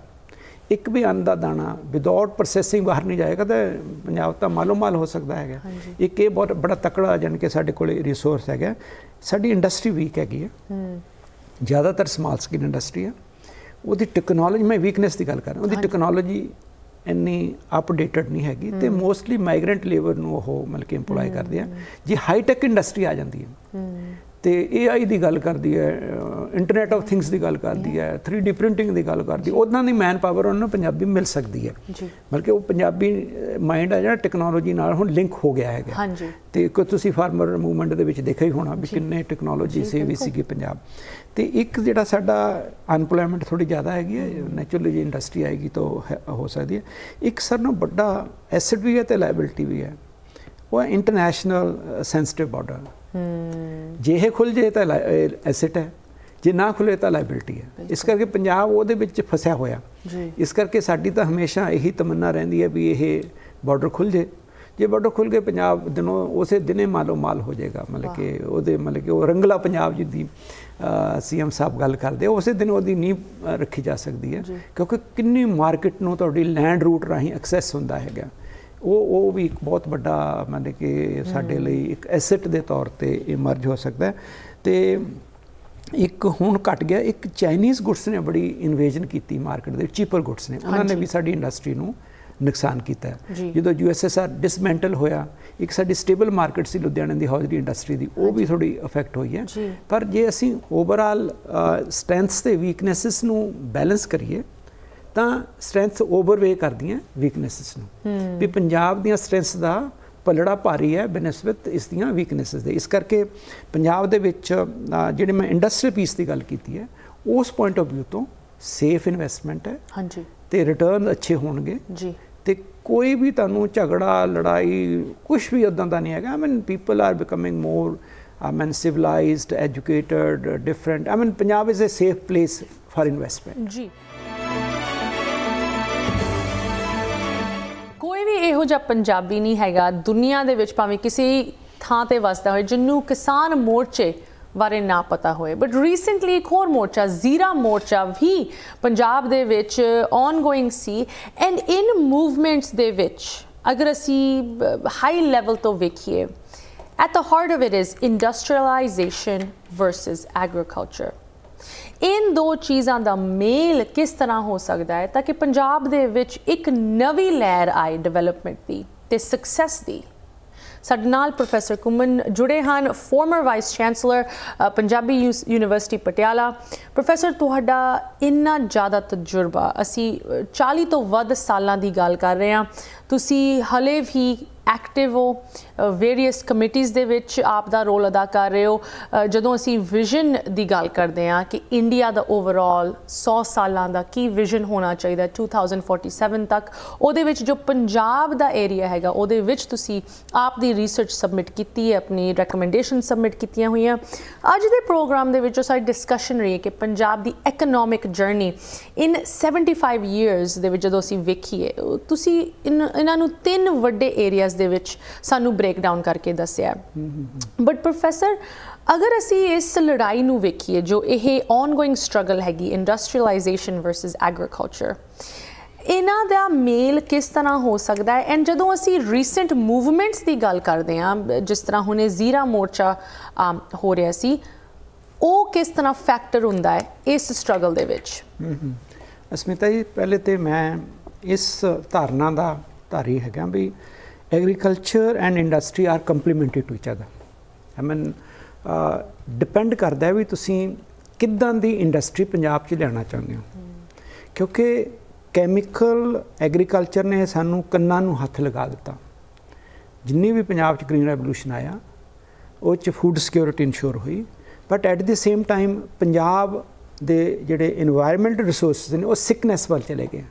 एक भी अन्न का दाना विदाउट प्रोसैसिंग बाहर नहीं जाएगा तो पंजाब तो मालो माल हो सकता है। एक ये बहुत बड़ा तकड़ा जान के साडे कोल रिसोर्स है। साडी इंडस्ट्री वीक हैगी है, ज़्यादातर स्मॉल स्केल इंडस्ट्री है। ਉਹਦੀ ਟੈਕਨੋਲੋਜੀ मैं वीकनेस की गल कर रहा, ਉਹਦੀ ਟੈਕਨੋਲੋਜੀ ਇੰਨੀ ਅਪਡੇਟਡ ਨਹੀਂ ਹੈਗੀ ਤੇ ਮੋਸਟਲੀ ਮਾਈਗ੍ਰੈਂਟ ਲੇਬਰ ਨੂੰ ਉਹ ਮਤਲਬ ਕਿ ਇੰਪਲੋਏ ਕਰਦੇ ਆ। ਜੇ ਹਾਈ ਟੈਕ ਇੰਡਸਟਰੀ ਆ ਜਾਂਦੀ ਹੈ तो AI की गल करती है, इंटरनेट ऑफ थिंग्स की गल करती है, 3D प्रिंटिंग की गल करती है, उदां दी मैन पावर उन्होंने पंजाबी मिल सकती है। बल्कि वो पंजाबी माइंड है जो टेक्नोलॉजी नाल हुण लिंक हो गया है। तो एक तुसीं फार्मर मूवमेंट दे विच देखा ही होना भी किन्ने टेक्नोलॉजी सेवी सीगी पंजाब। तो एक जिहड़ा साडा अनपलॉयमेंट थोड़ी ज़्यादा हैगी है, नैचुरली जी इंडस्ट्री आएगी तो हो सकती है। एक सर ना बड़ा एसेट भी है तो लाइबिलिटी भी है, वो इंटरनैशनल सेंसिटिव बॉर्डर। जे ये खुल जाए तो एसेट है, जे ना खुले तो लाइबिलिटी है। इस करके पंजाब वो फसया होया। इस करके साडी तो हमेशा यही तमन्ना रहिंदी है भी ये बॉर्डर खुल जाए। जे बॉर्डर खुल गए पंजाब दिनों उस दिने मालो माल हो जाएगा। मतलब कि वो रंगला पंजाब जिदी CM साहब गल करते उस दिन वो नींह रखी जा सकती है, क्योंकि किन्नी मार्केट नूं तुहाडी लैंड रूट राही एक्सैस हुंदा है। ਉਹ ਵੀ ਇੱਕ ਬਹੁਤ ਵੱਡਾ ਮਤਲਬ ਕਿ ਸਾਡੇ ਲਈ ਇੱਕ ਐਸੈਟ ਦੇ ਤੌਰ ਤੇ ਇਮਰਜ ਹੋ ਸਕਦਾ। ਤੇ ਇੱਕ ਹੁਣ ਘਟ ਗਿਆ, ਇੱਕ ਚਾਈਨੀਜ਼ ਗੁੱਡਸ ਨੇ ਬੜੀ ਇਨਵੇਜਨ ਕੀਤੀ ਮਾਰਕੀਟ ਦੇ, ਚੀਪਰ ਗੁੱਡਸ ਨੇ, ਉਹਨਾਂ ਨੇ ਵੀ ਸਾਡੀ ਇੰਡਸਟਰੀ ਨੂੰ ਨੁਕਸਾਨ ਕੀਤਾ। ਜਦੋਂ USSR ਡਿਸਮੈਂਟਲ ਹੋਇਆ, ਇੱਕ ਸਾਡੀ ਸਟੇਬਲ ਮਾਰਕੀਟ ਸੀ ਲੁਧਿਆਣੇ ਦੀ ਹੌਜ਼ਰੀ ਇੰਡਸਟਰੀ ਦੀ, ਉਹ ਵੀ ਥੋੜੀ ਅਫੈਕਟ ਹੋਈ ਹੈ। ਪਰ ਜੇ ਅਸੀਂ ਓਵਰਆਲ ਸਟਰੈਂਥਸ ਤੇ ਵੀਕਨੈਸਿਸ ਨੂੰ ਬੈਲੈਂਸ ਕਰੀਏ ਤਾਂ ਸਟਰੈਂਥ ਓਵਰਵੇ ਕਰਦੀਆਂ ਵੀਕਨੈਸਿਸ ਨੂੰ, ਵੀ ਪੰਜਾਬ ਦੀਆਂ ਸਟਰੈਂਥਸ ਦਾ ਪਲੜਾ ਭਾਰੀ ਹੈ ਬਨਿਸਬਤ ਇਸ ਦੀਆਂ ਵੀਕਨੈਸਿਸ ਦੇ। ਇਸ ਕਰਕੇ ਪੰਜਾਬ ਦੇ ਵਿੱਚ ਜਿਹੜੇ ਮੈਂ ਇੰਡਸਟਰੀਅਲ ਪੀਸ ਦੀ ਗੱਲ ਕੀਤੀ ਹੈ, ਉਸ ਪੁਆਇੰਟ ਆਫ ਵਿਊ ਤੋਂ ਸੇਫ ਇਨਵੈਸਟਮੈਂਟ ਹੈ। ਹਾਂਜੀ, ਤੇ ਰਿਟਰਨ ਅੱਛੇ ਹੋਣਗੇ ਜੀ, ਤੇ ਕੋਈ ਵੀ ਤੁਹਾਨੂੰ ਝਗੜਾ ਲੜਾਈ ਕੁਛ ਵੀ ਉੱਦਾਂ ਦਾ ਨਹੀਂ ਹੈਗਾ। I mean people are becoming more civilized, educated, different. I mean, Punjab is a safe place for investment. ਜੀ, ਕੋਈ ਵੀ ਇਹੋ ਜਿਹਾ ਪੰਜਾਬੀ ਨਹੀਂ ਹੈਗਾ ਦੁਨੀਆ ਦੇ ਵਿੱਚ ਭਾਵੇਂ ਕਿਸੇ ਥਾਂ ਤੇ ਵਸਦਾ ਹੋਏ ਜਿਹਨੂੰ ਕਿਸਾਨ ਮੋਰਚੇ ਬਾਰੇ ਨਾ ਪਤਾ ਹੋਏ। ਬਟ ਰੀਸੈਂਟਲੀ ਇੱਕ ਹੋਰ ਮੋਰਚਾ, ਜ਼ੀਰਾ ਮੋਰਚਾ ਵੀ ਪੰਜਾਬ ਦੇ ਵਿੱਚ ਔਨਗੋਇੰਗ ਸੀ। ਐਂਡ ਇਨ ਮੂਵਮੈਂਟਸ ਦੇ ਵਿੱਚ ਅਗਰ ਅਸੀਂ ਹਾਈ ਲੈਵਲ ਤੋਂ ਵੇਖੀਏ, at the heart of it is industrialization versus agriculture. इन दो चीज़ों का मेल किस तरह हो सकता है ताकि पंजाब दे विच एक नवी लहर आए डेवलपमेंट की ते सक्सैस दी। साडे नाल प्रोफैसर कुमन जुड़े हैं, farmer vice chancellor Punjabi university Patiala. Professor तुहाडा इन्ना ज़्यादा तजुर्बा, असी 40 तो वध सालां दी गल कर रहे हैं, तुसी हले भी एक्टिव हो, वेरीअस कमिटीज़ दे विच आप दा रोल अदा कर रहे हो। जदों असी विजन दी गल करते हैं कि इंडिया दा ओवरऑल 100 सालां दा की विजन होना चाहिए 2047 तक, उहदे विच जो पंजाब दा एरिया हैगा उहदे विच तुसी आप दी रिसर्च सबमिट कीती है, अपनी रिकमेंडेशन सबमिट कीतियां हुई हैं। अज दे प्रोग्राम दे विच साडी डिस्कशन रही है कि पंजाब दी economic journey in 75 years they विच जदों असी वेखीए, तुसी इन्हां नूं 3 वड्डे एरियाज़ दे विच सानू ब्रेक डाउन करके दस्सिया। बट प्रोफैसर अगर असी इस लड़ाई नू वेखीए जो ये ऑनगोइंग स्ट्रगल हैगी इंडस्ट्रियलाइजेशन वर्सेस एग्रीकल्चर, इन्हां दा मेल किस तरह हो सकता है? एंड जदों असी रीसेंट मूवमेंट्स की गल करते हैं, जिस तरह हुणे जीरा मोर्चा हो रहा सी, वो किस तरह फैक्टर हुंदा है इस स्ट्रगल दे विच? अस्मिता जी, पहले तो मैं इस धारणा का धारी हैगा भी agriculture and industry are complementary to each other. I mean depend करता है भी तुसी किदां दी इंडस्ट्री पंजाब च लेना चाहते हो, क्योंकि कैमिकल एग्रीकल्चर ने सानू कन्नां नूं हथ लगा दिता। जिन्नी भी पंजाब च ग्रीन रेवोल्यूशन आया वो च फूड सिक्योरिटी इंश्योर हुई, but at the same time Punjab दे जिहड़े इन्वायरमेंटल रिसोर्सिस ने वो सिकनेस वाल चले गए।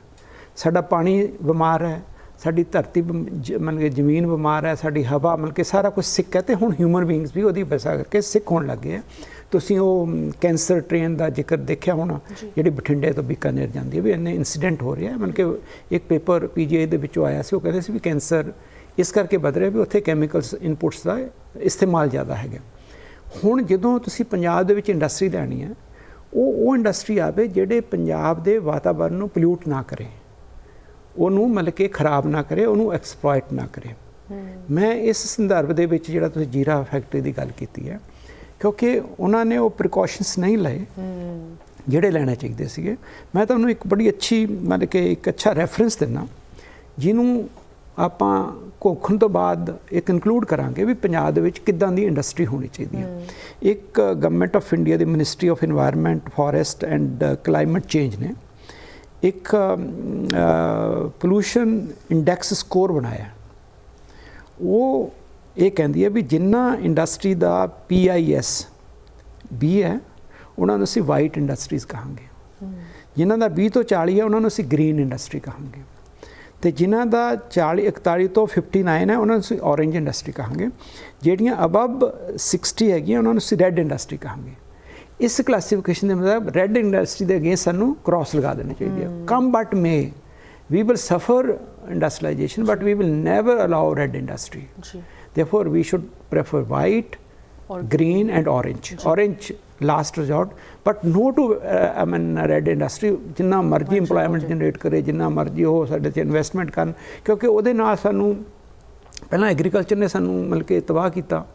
साडा पानी बीमार है, साडी धरती मतलब कि जमीन बीमार है, साडी हवा मतलब कि सारा कुछ सिक है, तो हुण ह्यूमन बींग्स भी वो वजह करके सिक होने लग गए। तुसीं वो कैंसर ट्रेन का जिक्र देखा होना, जी बठिंडे तो बीकानेर जाती है, भी इन्ने इंसीडेंट हो रहे हैं। मतलब कि एक पेपर PGI दे विचों आया सी, वो कहते सी भी कैंसर इस करके बध रहा भी उत्थे कैमिकल्स इनपुट्स का इस्तेमाल ज़्यादा है। हुण जदों तुसीं पंजाब दे विच इंडस्ट्री लैनी है, वो इंडस्ट्री आवे जिहड़े पंजाब दे वातावरण नूं पोल्यूट ना करे, ਉਹਨੂੰ मतलब कि खराब ना करे, ਉਹਨੂੰ एक्सप्लॉइट ना करे। मैं इस संदर्भ ਦੇ ਵਿੱਚ ਜਿਹੜਾ ਤੁਸੀਂ ਜੀਰਾ ਫੈਕਟਰੀ ਦੀ ਗੱਲ ਕੀਤੀ ਹੈ, ਕਿਉਂਕਿ ਉਹਨਾਂ ਨੇ ਉਹ ਪ੍ਰੀਕਾਸ਼ਨਸ ਨਹੀਂ ਲਏ ਜਿਹੜੇ ਲੈਣੇ ਚਾਹੀਦੇ ਸੀਗੇ। ਮੈਂ ਤੁਹਾਨੂੰ ਇੱਕ ਬੜੀ ਅੱਛੀ मतलब कि ਇੱਕ ਅੱਛਾ ਰੈਫਰੈਂਸ ਦਿੰਨਾ, ਜਿਹਨੂੰ ਆਪਾਂ ਘੋਖਣ ਤੋਂ ਬਾਅਦ ਇਹ ਕਨਕਲੂਡ ਕਰਾਂਗੇ ਵੀ ਪੰਜਾਬ ਦੇ ਵਿੱਚ ਕਿੱਦਾਂ ਦੀ ਇੰਡਸਟਰੀ ਹੋਣੀ ਚਾਹੀਦੀ ਹੈ। ਇੱਕ government of India the ministry of environment, forest and climate change ਨੇ एक पोल्यूशन इंडैक्स स्कोर बनाया। वो ये कहती है भी जिन्ना इंडस्ट्री का PIS B है उन्होंने असी वाइट इंडस्ट्रीज़ कहांगे, जिन्हों का 20 तो 40 है उन्होंने असी ग्रीन इंडस्ट्री कहांगे, तो जिन्हों का 41 तो 59 है उन्होंने असी ऑरेंज इंडस्ट्री कहांगे, जिहड़ियां अबव 60 हैगियां उन्होंने असी रैड इंडस्ट्री कहांगे। इस क्लासीफिकेशन के मतलब रैड इंडस्ट्री के अगेंस्ट सानू क्रॉस लगा देनी चाहिए। Come what may we will suffer industrialisation but we will never allow red industry. Therefore we should prefer white, green and orange. Orange last resort, but no to I mean red industry ਜਿੰਨਾ ਮਰਜ਼ੀ employment generate ਕਰੇ, ਜਿੰਨਾ ਮਰਜ਼ੀ ਉਹ ਸਾਡੇ 'ਚ investment ਕਰਨ, ਕਿਉਂਕਿ ਉਹਦੇ ਨਾਲ ਸਾਨੂੰ ਪਹਿਲਾਂ ਐਗਰੀਕਲਚਰ ਨੇ ਸਾਨੂੰ ਮਤਲਬ ਕਿ ਤਬਾਹ ਕੀਤਾ,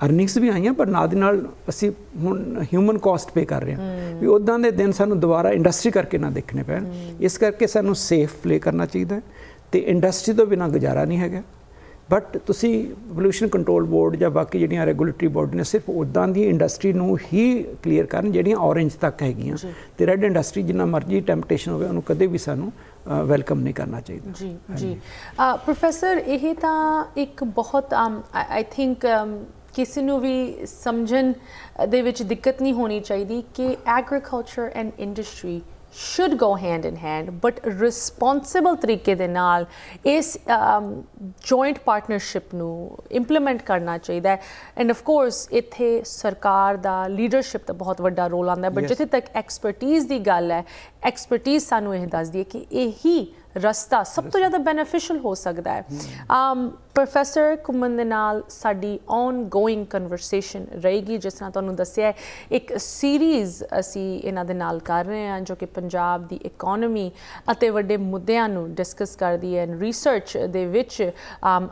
ਅਰਨਿੰਗਸ ਵੀ ਆਈਆਂ, ਪਰ ਨਾਲ ਦੀ ਨਾਲ ਅਸੀਂ ਹੁਣ ਹਿਊਮਨ ਕੋਸਟ ਪੇ ਕਰ ਰਹੇ ਹਾਂ ਵੀ ਉੱਦਾਂ ਦੇ ਦਿਨ ਸਾਨੂੰ ਦੁਬਾਰਾ ਇੰਡਸਟਰੀ ਕਰਕੇ ਨਾ ਦੇਖਣੇ ਪੈਣ। ਇਸ ਕਰਕੇ ਸਾਨੂੰ ਸੇਫ ਪਲੇ ਕਰਨਾ ਚਾਹੀਦਾ ਅਤੇ ਇੰਡਸਟਰੀ ਤੋਂ ਬਿਨਾਂ ਗੁਜ਼ਾਰਾ ਨਹੀਂ ਹੈਗਾ। ਬਟ ਤੁਸੀਂ ਪੋਲਿਊਸ਼ਨ ਕੰਟਰੋਲ ਬੋਰਡ ਜਾਂ ਬਾਕੀ ਜਿਹੜੀਆਂ ਰੈਗੂਲੇਟਰੀ ਬੋਡੀ ਨੇ ਸਿਰਫ ਉੱਦਾਂ ਦੀ ਇੰਡਸਟਰੀ ਨੂੰ ਹੀ ਕਲੀਅਰ ਕਰਨ ਜਿਹੜੀਆਂ ਔਰੇਂਜ ਤੱਕ ਹੈਗੀਆਂ, ਅਤੇ ਰੈੱਡ ਇੰਡਸਟਰੀ ਜਿੰਨਾ ਮਰਜ਼ੀ ਟੈਂਪਟੇਸ਼ਨ ਹੋਵੇ ਉਹਨੂੰ ਕਦੇ ਵੀ ਸਾਨੂੰ ਵੈਲਕਮ ਨਹੀਂ ਕਰਨਾ ਚਾਹੀਦਾ। ਜੀ ਜੀ ਪ੍ਰੋਫੈਸਰ, ਇਹ ਤਾਂ ਇੱਕ ਬਹੁਤ ਆਈ ਥਿੰਕ ਕਿਸੇ ਨੂੰ ਵੀ ਸਮਝਣ ਦੇ ਵਿੱਚ ਦਿੱਕਤ ਨਹੀਂ ਹੋਣੀ ਚਾਹੀਦੀ ਕਿ agriculture and industry should go hand in hand, but responsible ਤਰੀਕੇ ਦੇ ਨਾਲ ਇਸ joint partnership ਨੂੰ implement ਕਰਨਾ ਚਾਹੀਦਾ ਹੈ। ਐਂਡ ਆਫ ਕੋਰਸ ਇੱਥੇ ਸਰਕਾਰ ਦਾ ਲੀਡਰਸ਼ਿਪ ਦਾ ਬਹੁਤ ਵੱਡਾ ਰੋਲ ਆਉਂਦਾ ਹੈ, ਬਟ ਜਿੱਥੇ ਤੱਕ ਐਕਸਪਰਟੀਜ਼ ਦੀ ਗੱਲ ਹੈ, ਐਕਸਪਰਟੀਜ਼ ਸਾਨੂੰ ਇਹ ਦੱਸਦੀ ਹੈ ਕਿ ਇਹੀ ਰਸਤਾ ਸਭ ਤੋਂ ਜ਼ਿਆਦਾ ਬੈਨੀਫੀਸ਼ੀਅਲ ਹੋ ਸਕਦਾ ਹੈ। ਪ੍ਰੋਫੈਸਰ ਘੁੰਮਣ ਦੇ ਨਾਲ ਸਾਡੀ ਔਨਗੋਇੰਗ ਕਨਵਰਸੇਸ਼ਨ ਰਹੇਗੀ। ਜਿਸ ਤਰ੍ਹਾਂ ਤੁਹਾਨੂੰ ਦੱਸਿਆ, ਇੱਕ ਸੀਰੀਜ਼ ਅਸੀਂ ਇਹਨਾਂ ਦੇ ਨਾਲ ਕਰ ਰਹੇ ਹਾਂ ਜੋ ਕਿ ਪੰਜਾਬ ਦੀ ਇਕੋਨਮੀ ਅਤੇ ਵੱਡੇ ਮੁੱਦਿਆਂ ਨੂੰ ਡਿਸਕਸ ਕਰਦੀ ਹੈ। ਰਿਸਰਚ ਦੇ ਵਿੱਚ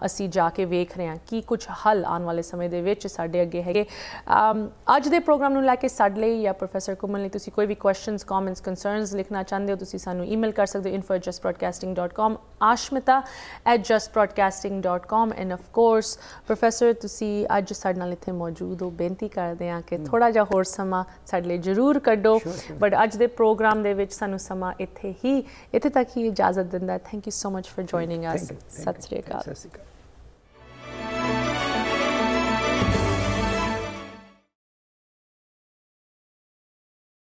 ਅਸੀਂ ਜਾ ਕੇ ਵੇਖ ਰਹੇ ਹਾਂ ਕਿ ਕੁਝ ਹੱਲ ਆਉਣ ਵਾਲੇ ਸਮੇਂ ਦੇ ਵਿੱਚ ਸਾਡੇ ਅੱਗੇ ਹੈਗੇ। ਅੱਜ ਦੇ ਪ੍ਰੋਗਰਾਮ ਨੂੰ ਲੈ ਕੇ ਸਾਡੇ ਲਈ ਜਾਂ ਪ੍ਰੋਫੈਸਰ ਘੁੰਮਣ ਲਈ ਤੁਸੀਂ ਕੋਈ ਵੀ ਕੁਐਸਚਨਸ, ਕਮੈਂਟਸ, ਕੰਸਰਨਸ ਲਿਖਣਾ ਚਾਹੁੰਦੇ ਹੋ, ਤੁਸੀਂ ਸਾਨੂੰ ਈਮੇਲ ਕਰ ਸਕਦੇ ਹੋ info@justbroadcasting.com, ashmita@justbroadcasting.com। End of course professor ਤੁਸੀਂ ਅੱਜ ਸਾਡੇ ਨਾਲ ਇੱਥੇ ਮੌਜੂਦ ਹੋ, ਬੇਨਤੀ ਕਰਦੇ ਹਾਂ ਕਿ ਥੋੜ੍ਹਾ ਜਿਹਾ ਹੋਰ ਸਮਾਂ ਸਾਡੇ ਲਈ ਜ਼ਰੂਰ ਕੱਢੋ। ਬਟ ਅੱਜ ਦੇ ਪ੍ਰੋਗਰਾਮ ਦੇ ਵਿੱਚ ਸਾਨੂੰ ਸਮਾਂ ਇੱਥੇ ਤੱਕ ਹੀ ਇਜਾਜ਼ਤ ਦਿੰਦਾ। Thank you so much for joining ਅਸ। ਸਤਿ ਸ਼੍ਰੀ ਅਕਾਲ।